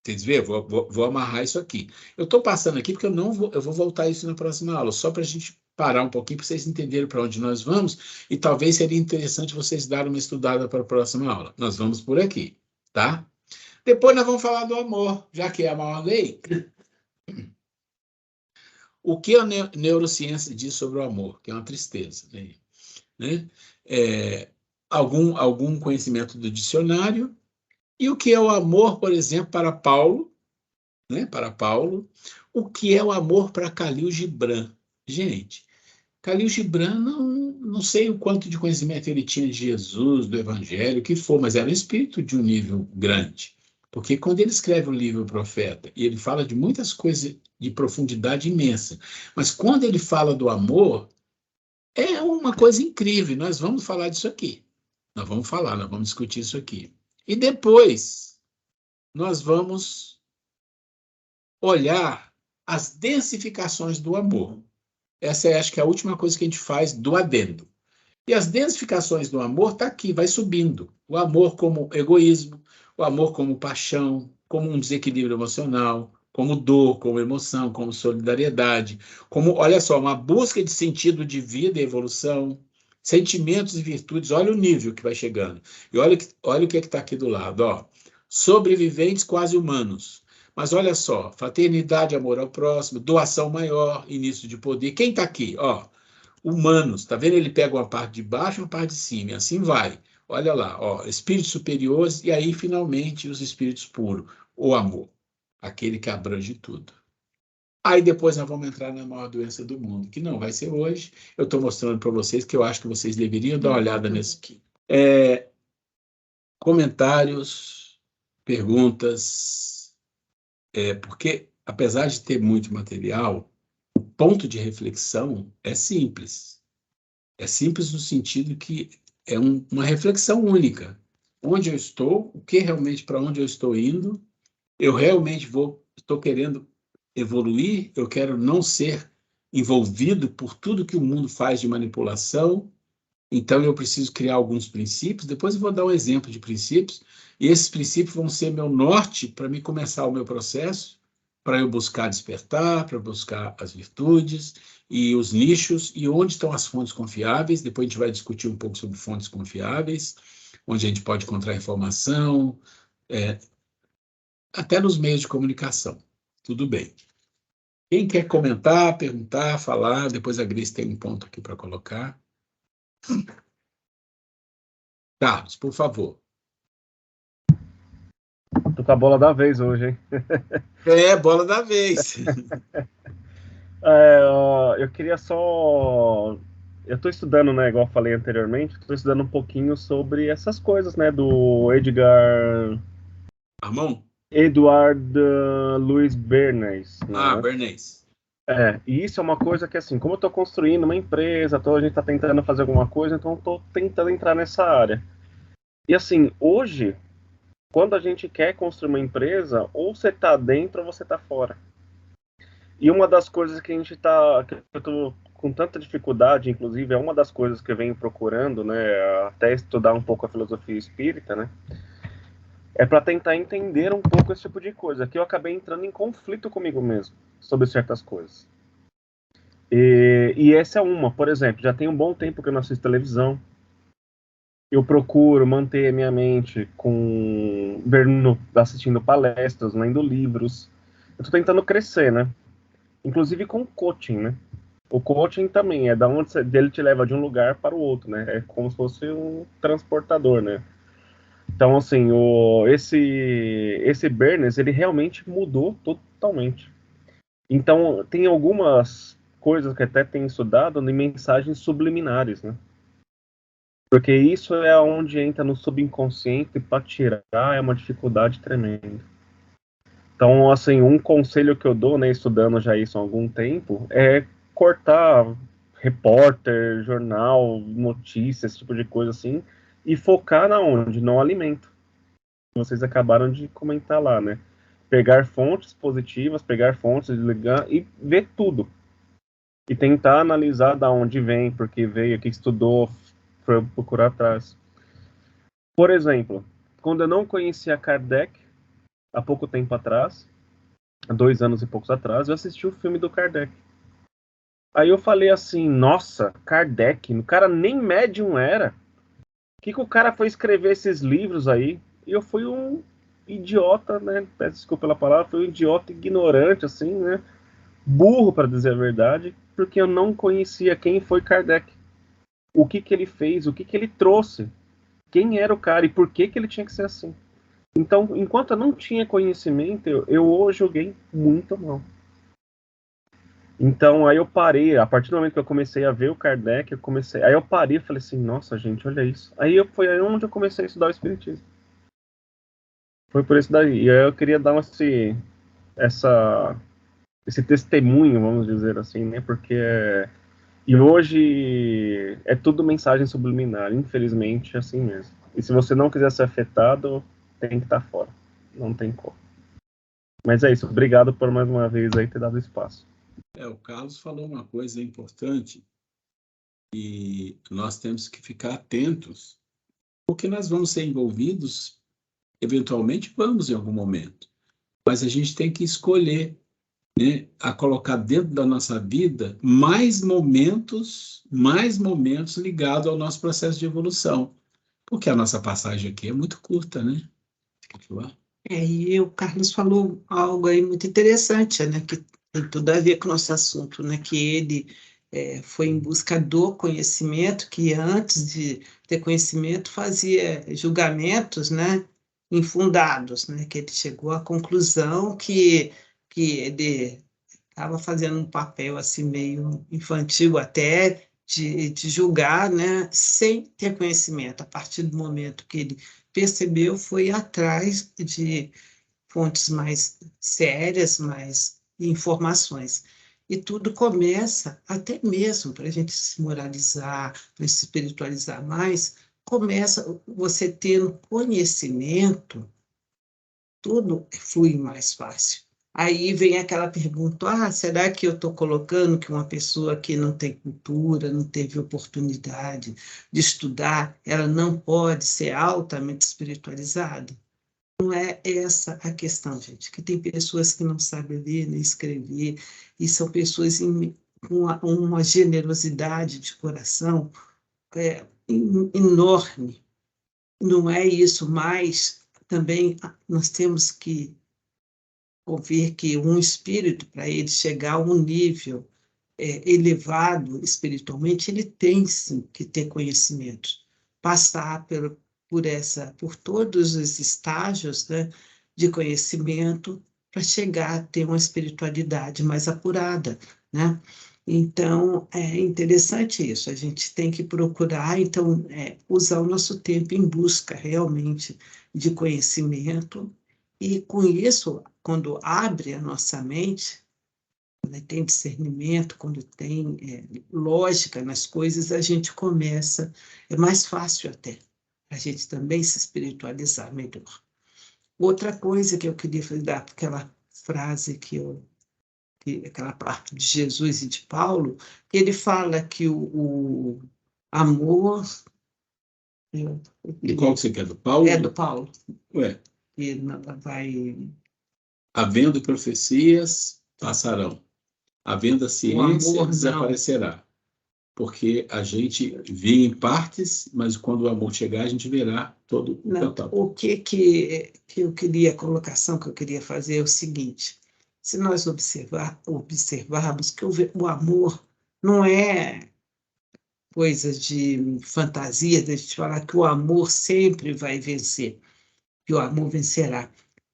Vocês veem? Vou amarrar isso aqui. Eu estou passando aqui porque eu vou voltar isso na próxima aula, só para a gente parar um pouquinho, para vocês entenderem para onde nós vamos, e talvez seria interessante vocês darem uma estudada para a próxima aula. Nós vamos por aqui, tá? Depois nós vamos falar do amor, já que é a maior lei. O que a neurociência diz sobre o amor? Que é uma tristeza, né? Algum conhecimento do dicionário. E o que é o amor, por exemplo, para Paulo, né? Para Paulo. O que é o amor para Khalil Gibran? Gente, Khalil Gibran, não sei o quanto de conhecimento ele tinha de Jesus, do Evangelho, o que for, mas era um espírito de um nível grande. Porque quando ele escreve o livro O Profeta, e ele fala de muitas coisas de profundidade imensa, mas quando ele fala do amor, é uma coisa incrível. Nós vamos falar disso aqui. Nós vamos discutir isso aqui. E depois, nós vamos olhar as densificações do amor. Essa é, acho que, a última coisa que a gente faz do adendo. E as densificações do amor está aqui, vai subindo. O amor como egoísmo, o amor como paixão, como um desequilíbrio emocional, como dor, como emoção, como solidariedade, como, olha só, uma busca de sentido de vida e evolução, sentimentos e virtudes. Olha o nível que vai chegando. E olha o que está aqui do lado. Ó. Sobreviventes quase humanos. Mas olha só, fraternidade, amor ao próximo, doação maior, início de poder. Quem está aqui? Ó, humanos, tá vendo? Ele pega uma parte de baixo e uma parte de cima, e assim vai. Olha lá, ó, espíritos superiores, e aí, finalmente, os espíritos puros, o amor, aquele que abrange tudo. Aí depois nós vamos entrar na maior doença do mundo, que não vai ser hoje. Eu estou mostrando para vocês que eu acho que vocês deveriam dar uma olhada nesse aqui. Comentários, perguntas, porque, apesar de ter muito material, o ponto de reflexão é simples. É simples no sentido que é uma reflexão única. Onde eu estou, o que realmente, para onde eu estou indo, eu realmente estou querendo evoluir, eu quero não ser envolvido por tudo que o mundo faz de manipulação, então eu preciso criar alguns princípios, depois eu vou dar um exemplo de princípios, e esses princípios vão ser meu norte para me começar o meu processo, para eu buscar despertar, para buscar as virtudes e os nichos, e onde estão as fontes confiáveis. Depois a gente vai discutir um pouco sobre fontes confiáveis, onde a gente pode encontrar informação, até nos meios de comunicação. Tudo bem. Quem quer comentar, perguntar, falar, depois a Gris tem um ponto aqui para colocar. Carlos, por favor. Tô com a bola da vez hoje, hein? Bola da vez. Eu queria só... Eu tô estudando, né, igual eu falei anteriormente, tô estudando um pouquinho sobre essas coisas, né, do Edward Louis Bernays. Né? Bernays. E isso é uma coisa que, assim, como eu tô construindo uma empresa, a gente tá tentando fazer alguma coisa, então eu tô tentando entrar nessa área. E, assim, hoje, quando a gente quer construir uma empresa, ou você tá dentro ou você tá fora. E uma das coisas que que eu tô com tanta dificuldade, inclusive, é uma das coisas que eu venho procurando, né, até estudar um pouco a filosofia espírita, né, é para tentar entender um pouco esse tipo de coisa, que eu acabei entrando em conflito comigo mesmo sobre certas coisas. E essa é uma, por exemplo, já tem um bom tempo que eu não assisto televisão. Eu procuro manter a minha mente assistindo palestras, lendo livros. Eu tô tentando crescer, né? Inclusive com coaching, né? O coaching também é da onde ele te leva de um lugar para o outro, né? É como se fosse um transportador, né? Então, assim, esse Bernays, ele realmente mudou totalmente. Então, tem algumas coisas que até tem estudado de mensagens subliminares, né? Porque isso é onde entra no subconsciente, e para tirar é uma dificuldade tremenda. Então, assim, um conselho que eu dou, né, estudando já isso há algum tempo, é cortar repórter, jornal, notícias, esse tipo de coisa assim, e focar na onde? No alimento. Vocês acabaram de comentar lá, né? Pegar fontes positivas, pegar fontes, desligar e ver tudo. E tentar analisar da onde vem, por que veio, o que estudou, para procurar atrás. Por exemplo, quando eu não conhecia Kardec, há pouco tempo atrás, há 2 anos e poucos atrás, eu assisti o filme do Kardec. Aí eu falei assim, nossa, Kardec, o cara nem médium era. O que o cara foi escrever esses livros aí? E eu fui um idiota, né? Peço desculpa pela palavra, fui um idiota ignorante, assim, né? Burro, para dizer a verdade, porque eu não conhecia quem foi Kardec. O que ele fez, o que ele trouxe. Quem era o cara e por que ele tinha que ser assim. Então, enquanto eu não tinha conhecimento, eu o joguei muito mal. Então, aí eu parei, a partir do momento que eu comecei a ver o Kardec, aí eu parei e falei assim, nossa, gente, olha isso. Foi aí onde eu comecei a estudar o Espiritismo. Foi por isso daí. E aí eu queria dar esse testemunho, vamos dizer assim, né? Porque e hoje é tudo mensagem subliminar, infelizmente, é assim mesmo. E se você não quiser ser afetado, tem que estar fora. Não tem como. Mas é isso. Obrigado por mais uma vez aí ter dado espaço. O Carlos falou uma coisa importante e nós temos que ficar atentos, porque nós vamos ser envolvidos, eventualmente vamos em algum momento, mas a gente tem que escolher, né, a colocar dentro da nossa vida mais momentos ligados ao nosso processo de evolução, porque a nossa passagem aqui é muito curta, né? E o Carlos falou algo aí muito interessante, né, que tem tudo a ver com o nosso assunto, né, que ele foi em busca do conhecimento, que antes de ter conhecimento fazia julgamentos, né, infundados, né, que ele chegou à conclusão que ele estava fazendo um papel assim meio infantil até de julgar, né, sem ter conhecimento. A partir do momento que ele percebeu, foi atrás de fontes mais sérias, mais informações. E tudo começa, até mesmo para a gente se moralizar, para se espiritualizar mais, começa você tendo conhecimento, tudo flui mais fácil. Aí vem aquela pergunta: será que eu estou colocando que uma pessoa que não tem cultura, não teve oportunidade de estudar, ela não pode ser altamente espiritualizada? Não é essa a questão, gente, que tem pessoas que não sabem ler nem escrever, e são pessoas com uma generosidade de coração enorme. Não é isso, mas também nós temos que ouvir que um espírito, para ele chegar a um nível elevado espiritualmente, ele tem sim que ter conhecimento, passar por todos os estágios, né, de conhecimento para chegar a ter uma espiritualidade mais apurada, né? Então, é interessante isso, a gente tem que procurar, então, usar o nosso tempo em busca realmente de conhecimento, e com isso, quando abre a nossa mente, quando tem discernimento, quando tem lógica nas coisas, a gente começa, é mais fácil até, a gente também se espiritualizar melhor. Outra coisa que eu queria dar, aquela frase aquela parte de Jesus e de Paulo, que ele fala que o amor... E qual que você quer, do Paulo? É do Paulo. Ué. E vai... Havendo profecias, passarão. Havendo ciência, amor, desaparecerá. Porque a gente vê em partes, mas quando o amor chegar, a gente verá todo o total. O que eu queria, a colocação que eu queria fazer é o seguinte: se nós observarmos que o amor não é coisa de fantasia, de a gente falar que o amor sempre vai vencer, que o amor vencerá.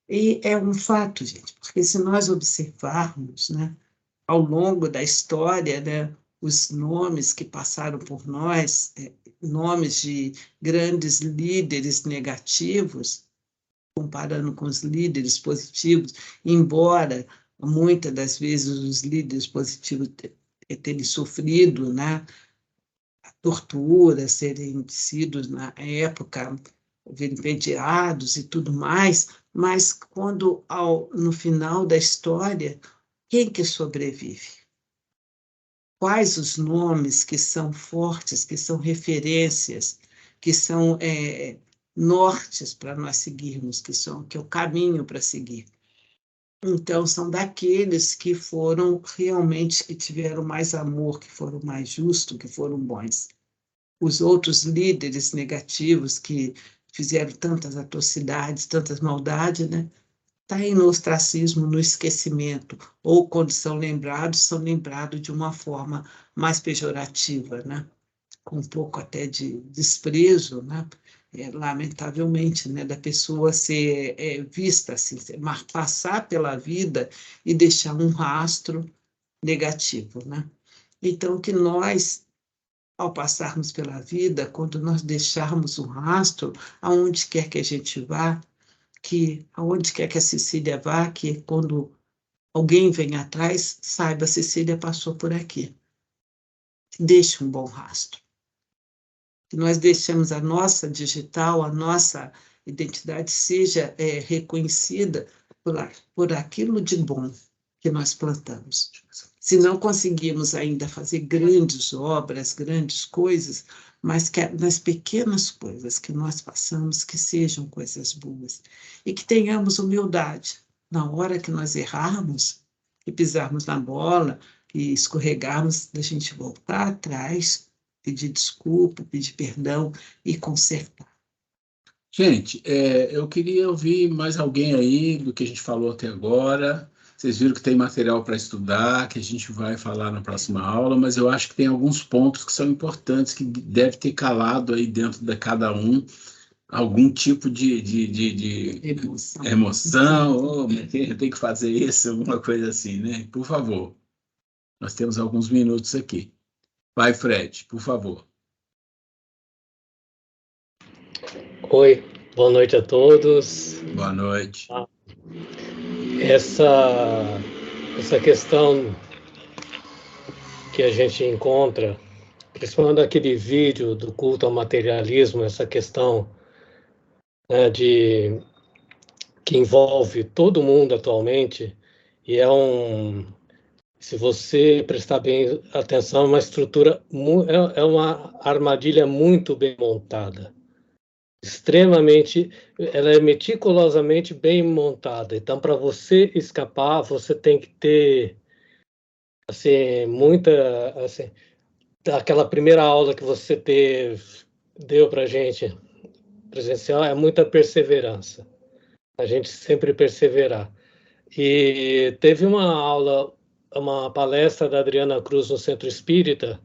E é um fato, gente, porque se nós observarmos, né, ao longo da história, né, os nomes que passaram por nós, nomes de grandes líderes negativos, comparando com os líderes positivos, embora muitas das vezes os líderes positivos terem sofrido, né, tortura, serem sido, na época, vilipendiados e tudo mais, mas quando, no final da história, quem que sobrevive? Quais os nomes que são fortes, que são referências, que são nortes para nós seguirmos, que é o caminho para seguir? Então, são daqueles que foram realmente, que tiveram mais amor, que foram mais justos, que foram bons. Os outros líderes negativos que fizeram tantas atrocidades, tantas maldades, né? Está aí no ostracismo, no esquecimento, ou quando são lembrados de uma forma mais pejorativa, né? Com um pouco até de desprezo, né? Lamentavelmente, né? Da pessoa ser vista assim, passar pela vida e deixar um rastro negativo, né? Então, que nós, ao passarmos pela vida, quando nós deixarmos um rastro, aonde quer que a gente vá, que aonde quer que a Cecília vá, que quando alguém vem atrás, saiba, a Cecília passou por aqui. Deixe um bom rastro. Que nós deixemos a nossa digital, a nossa identidade seja reconhecida por aquilo de bom que nós plantamos. Se não conseguimos ainda fazer grandes obras, grandes coisas, mas que nas pequenas coisas que nós passamos, que sejam coisas boas. E que tenhamos humildade. Na hora que nós errarmos, e pisarmos na bola, e escorregarmos, da gente voltar atrás, pedir desculpa, pedir perdão e consertar. Gente, eu queria ouvir mais alguém aí do que a gente falou até agora. Vocês viram que tem material para estudar, que a gente vai falar na próxima aula, mas eu acho que tem alguns pontos que são importantes, que deve ter calado aí dentro de cada um algum tipo de emoção, ou eu tenho que fazer isso, alguma coisa assim, né? Por favor, nós temos alguns minutos aqui. Vai, Fred, por favor. Oi, boa noite a todos. Boa noite. Essa questão que a gente encontra, principalmente naquele vídeo do culto ao materialismo, essa questão que envolve todo mundo atualmente, e se você prestar bem atenção, é uma estrutura, é uma armadilha muito bem montada. Extremamente, ela é meticulosamente bem montada. Então, para você escapar, você tem que ter, assim, aquela primeira aula que você deu para a gente, presencial, é muita perseverança. A gente sempre perseverar. E teve uma palestra da Adriana Cruz no Centro Espírita,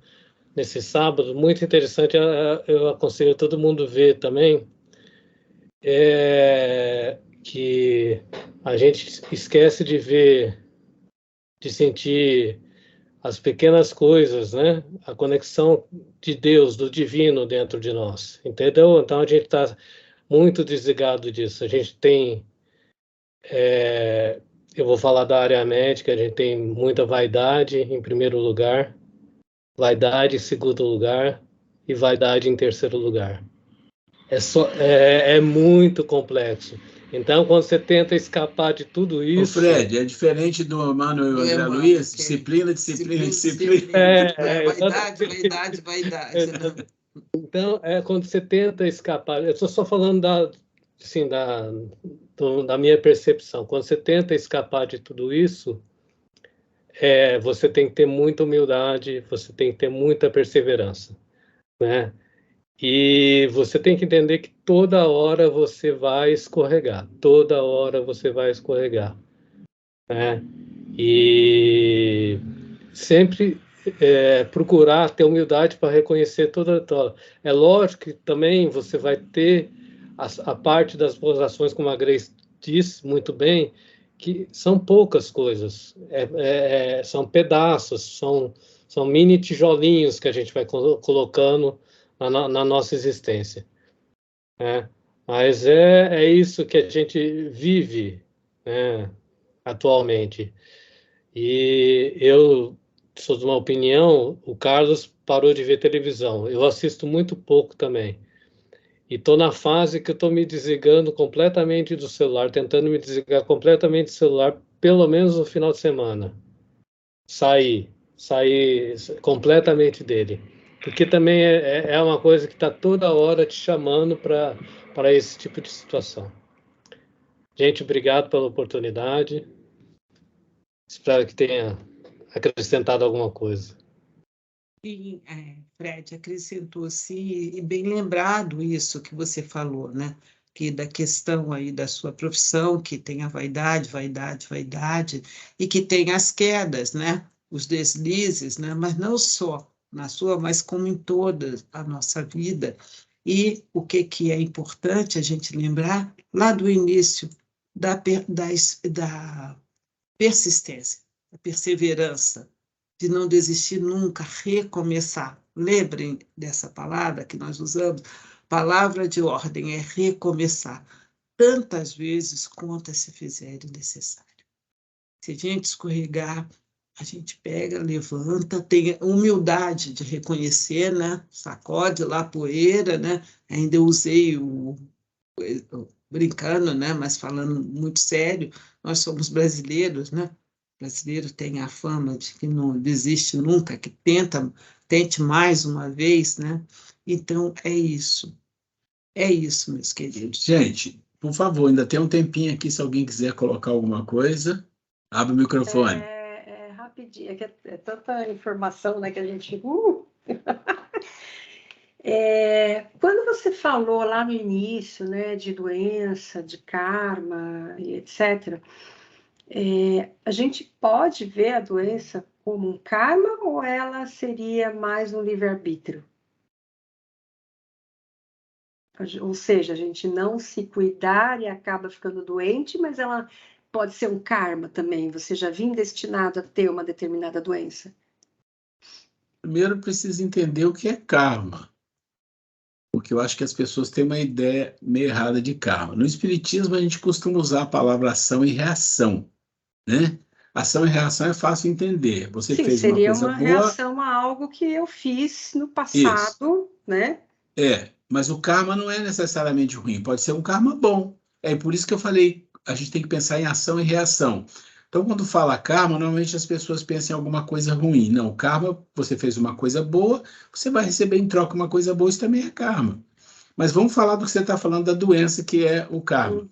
nesse sábado, muito interessante, eu aconselho todo mundo ver também, que a gente esquece de ver, de sentir as pequenas coisas, né? A conexão de Deus, do divino dentro de nós, entendeu? Então a gente está muito desligado disso. A gente tem, eu vou falar da área médica, a gente tem muita vaidade em primeiro lugar, vaidade em segundo lugar e vaidade em terceiro lugar. É muito complexo. Então, quando você tenta escapar de tudo isso... Ô Fred, é diferente do Manuel André Luiz? Disciplina. Vaidade. Então, quando você tenta escapar... Eu estou só falando da minha percepção. Quando você tenta escapar de tudo isso, você tem que ter muita humildade, você tem que ter muita perseverança, né? E você tem que entender que toda hora você vai escorregar, né? E sempre procurar ter humildade para reconhecer toda. É lógico que também você vai ter a parte das boas ações, como a Grace disse muito bem, que são poucas coisas, são pedaços, são mini tijolinhos que a gente vai colocando na nossa existência, né? Mas é isso que a gente vive, né, atualmente. E eu sou de uma opinião, o Carlos parou de ver televisão, eu assisto muito pouco também, e estou na fase que eu estou me desligando completamente do celular, tentando me desligar completamente do celular, pelo menos no final de semana, sair completamente dele. Porque também é uma coisa que está toda hora te chamando para esse tipo de situação. Gente, obrigado pela oportunidade. Espero que tenha acrescentado alguma coisa. Sim, Fred, acrescentou sim, e bem lembrado isso que você falou, né? Que da questão aí da sua profissão, que tem a vaidade, e que tem as quedas, né? Os deslizes, né? Mas não só na sua, mas como em toda a nossa vida. E o que é importante a gente lembrar lá do início da persistência, da perseverança, de não desistir nunca, recomeçar. Lembrem dessa palavra que nós usamos, palavra de ordem, é recomeçar. tantas vezes quanto se fizerem necessário. Se a gente escorregar, a gente pega, levanta, tem humildade de reconhecer, né? Sacode lá a poeira, né? Ainda eu usei brincando, né? Mas falando muito sério, nós somos brasileiros, né? O brasileiro tem a fama de que não desiste nunca, que tente mais uma vez, né? Então, é isso, meus queridos. Gente, por favor, ainda tem um tempinho aqui, se alguém quiser colocar alguma coisa, abre o microfone. Rapidinho, é tanta informação, né, que a gente... Quando você falou lá no início, né, de doença, de karma, e etc., a gente pode ver a doença como um karma ou ela seria mais um livre-arbítrio? Ou seja, a gente não se cuidar e acaba ficando doente, mas ela pode ser um karma também. Você já vinha destinado a ter uma determinada doença? Primeiro, precisa entender o que é karma, porque eu acho que as pessoas têm uma ideia meio errada de karma. No Espiritismo, a gente costuma usar a palavra ação e reação, né? Ação e reação é fácil entender. Você Sim, fez uma seria coisa uma boa... reação a algo que eu fiz no passado, né? Mas o karma não é necessariamente ruim, pode ser um karma bom. É por isso que eu falei, a gente tem que pensar em ação e reação. Então, quando fala karma, normalmente as pessoas pensam em alguma coisa ruim. Não, karma, você fez uma coisa boa, você vai receber em troca uma coisa boa, isso também é karma. Mas vamos falar do que você está falando da doença, que é o karma.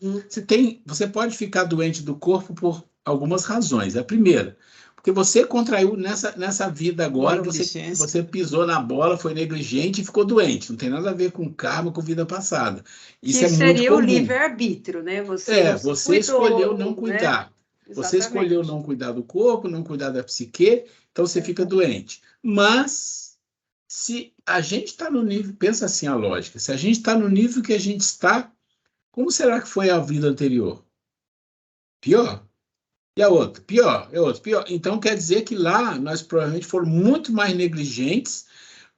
Você pode ficar doente do corpo por algumas razões. A primeira, porque você contraiu nessa vida agora, você pisou na bola, foi negligente e ficou doente. Não tem nada a ver com karma, com vida passada. Isso que é muito seria comum. O livre-arbítrio, né? Você escolheu não cuidar. Né? Você escolheu não cuidar do corpo, não cuidar da psique, então você fica doente. Mas, se a gente está no nível, pensa assim a lógica, se a gente está no nível que a gente está, como será que foi a vida anterior? Pior. E a outra? Pior. E a outra? Pior. Então, quer dizer que lá nós provavelmente fomos muito mais negligentes,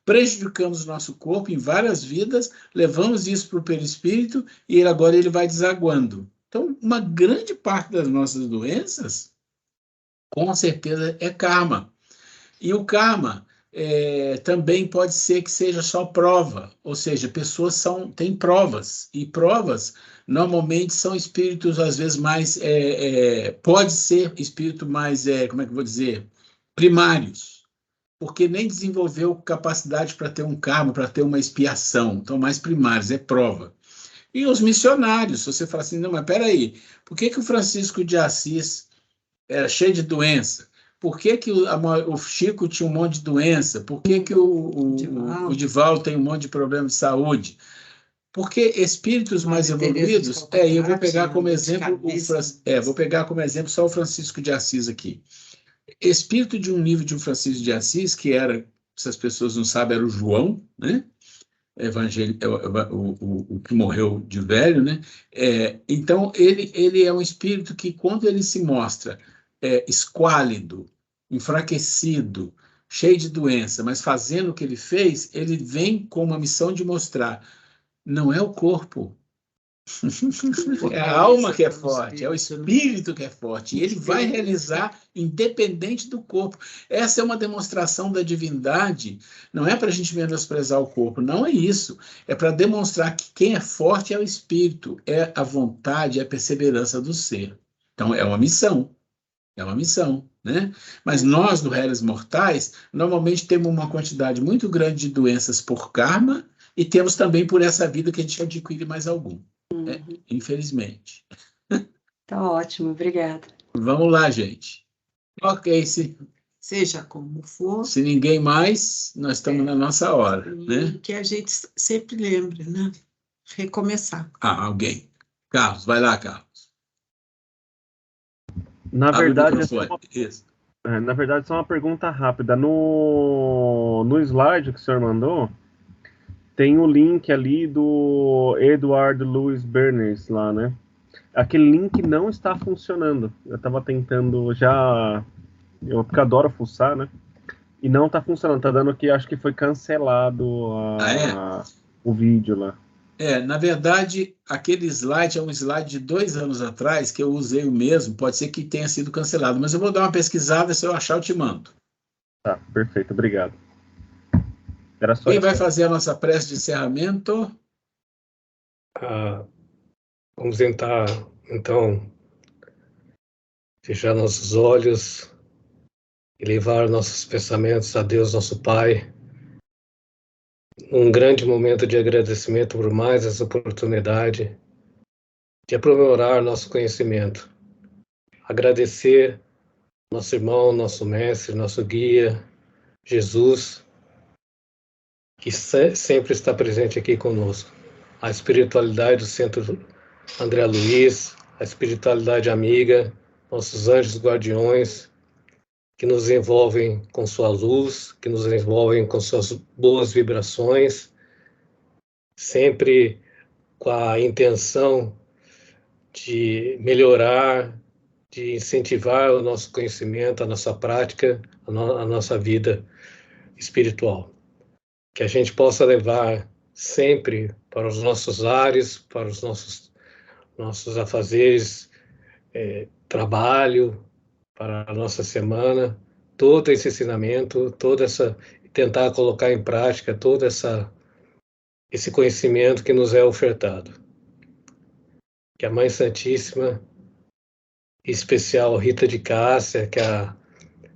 prejudicamos o nosso corpo em várias vidas, levamos isso para o perispírito e agora ele vai desaguando. Então, uma grande parte das nossas doenças, com certeza, é karma. E o karma também pode ser que seja só prova, ou seja, pessoas têm provas, e provas normalmente são espíritos, às vezes, mais... pode ser espírito mais, como é que eu vou dizer, primários, porque nem desenvolveu capacidade para ter um karma, para ter uma expiação, então mais primários, é prova. E os missionários, se você fala assim, não, mas peraí, por que o Francisco de Assis era cheio de doença? Por que o Chico tinha um monte de doença? Por que o Divaldo tem um monte de problema de saúde? Porque espíritos mais evoluídos, eu vou pegar como exemplo vou pegar como exemplo só o Francisco de Assis aqui. Espírito de um nível de um Francisco de Assis, que era, se as pessoas não sabem, era o João, né? O que morreu de velho, né? Então, ele é um espírito que, quando ele se mostra esquálido, enfraquecido, cheio de doença, mas fazendo o que ele fez, ele vem com uma missão de mostrar, não é o corpo, é a alma que é forte, é o espírito que é forte, e ele vai realizar independente do corpo. Essa é uma demonstração da divindade, não é para a gente menosprezar o corpo, não é isso, é para demonstrar que quem é forte é o espírito, é a vontade, é a perseverança do ser. Então, é uma missão, né? Mas nós, do Réis Mortais, normalmente temos uma quantidade muito grande de doenças por karma, e temos também por essa vida que a gente adquire mais algum. Infelizmente. Tá ótimo, obrigada. Vamos lá, gente. Ok, seja como for. Se ninguém mais, nós estamos na nossa hora, né? Que a gente sempre lembre, né? Recomeçar. Alguém. Carlos, vai lá, Carlos. Na verdade, só uma pergunta rápida. No slide que o senhor mandou, tem o link ali do Edward Louis Bernays lá, né? Aquele link não está funcionando. Eu estava tentando porque adoro fuçar, né? E não está funcionando. Tá dando que acho que foi cancelado o vídeo lá. Na verdade, aquele slide é um slide de 2 anos atrás, que eu usei o mesmo, pode ser que tenha sido cancelado, mas eu vou dar uma pesquisada, se eu achar eu te mando. Tá, perfeito, obrigado. Era só Quem isso. vai fazer a nossa prece de encerramento? Vamos tentar, então, fechar nossos olhos e levar nossos pensamentos a Deus, nosso Pai, um grande momento de agradecimento por mais essa oportunidade de aprimorar nosso conhecimento. Agradecer nosso irmão, nosso mestre, nosso guia, Jesus, que sempre está presente aqui conosco. A espiritualidade do Centro André Luiz, a espiritualidade amiga, nossos anjos guardiões, que nos envolvem com sua luz, que nos envolvem com suas boas vibrações, sempre com a intenção de melhorar, de incentivar o nosso conhecimento, a nossa prática, a nossa vida espiritual. Que a gente possa levar sempre para os nossos lares, para os nossos afazeres, trabalho, para a nossa semana, todo esse ensinamento, tentar colocar em prática todo esse conhecimento que nos é ofertado. Que a Mãe Santíssima, em especial Rita de Cássia, que a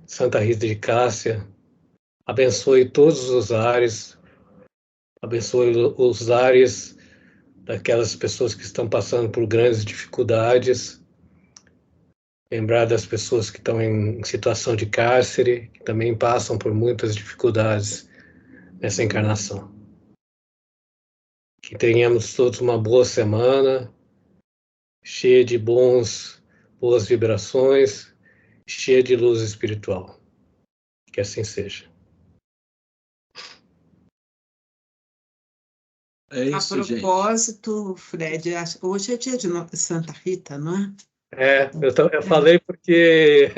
Santa Rita de Cássia, abençoe todos os lares, abençoe os lares daquelas pessoas que estão passando por grandes dificuldades, lembrar das pessoas que estão em situação de cárcere, que também passam por muitas dificuldades nessa encarnação. Que tenhamos todos uma boa semana, cheia de boas vibrações, cheia de luz espiritual. Que assim seja. É isso, A propósito, Fred, hoje é dia de Santa Rita, não é? Eu falei porque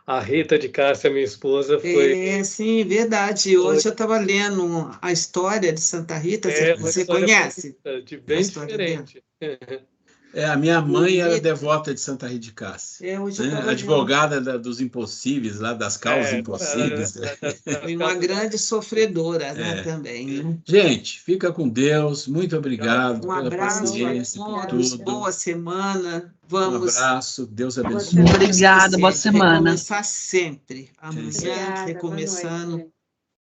a Rita de Cássia, minha esposa, foi... Sim, verdade. Hoje eu estava lendo a história de Santa Rita, você conhece? Bem diferente. A minha mãe era devota de Santa Rita de Cássia. Hoje eu advogada dos impossíveis, lá das causas impossíveis. Foi uma grande sofredora, né, também. Né? Gente, fica com Deus. Muito obrigado. Um abraço a todos. Boa semana. Vamos. Um abraço. Deus abençoe. Obrigada. Boa semana. Recomeçar sempre. Amanhã, recomeçando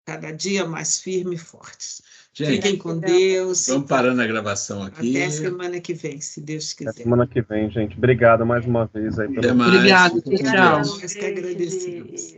cada dia mais firme e fortes. Gente, fiquem com Deus. Vamos parando a gravação aqui. Até semana que vem, se Deus quiser. Até semana que vem, gente. Obrigado mais uma vez aí. Obrigado. Tchau. Nós que agradecemos.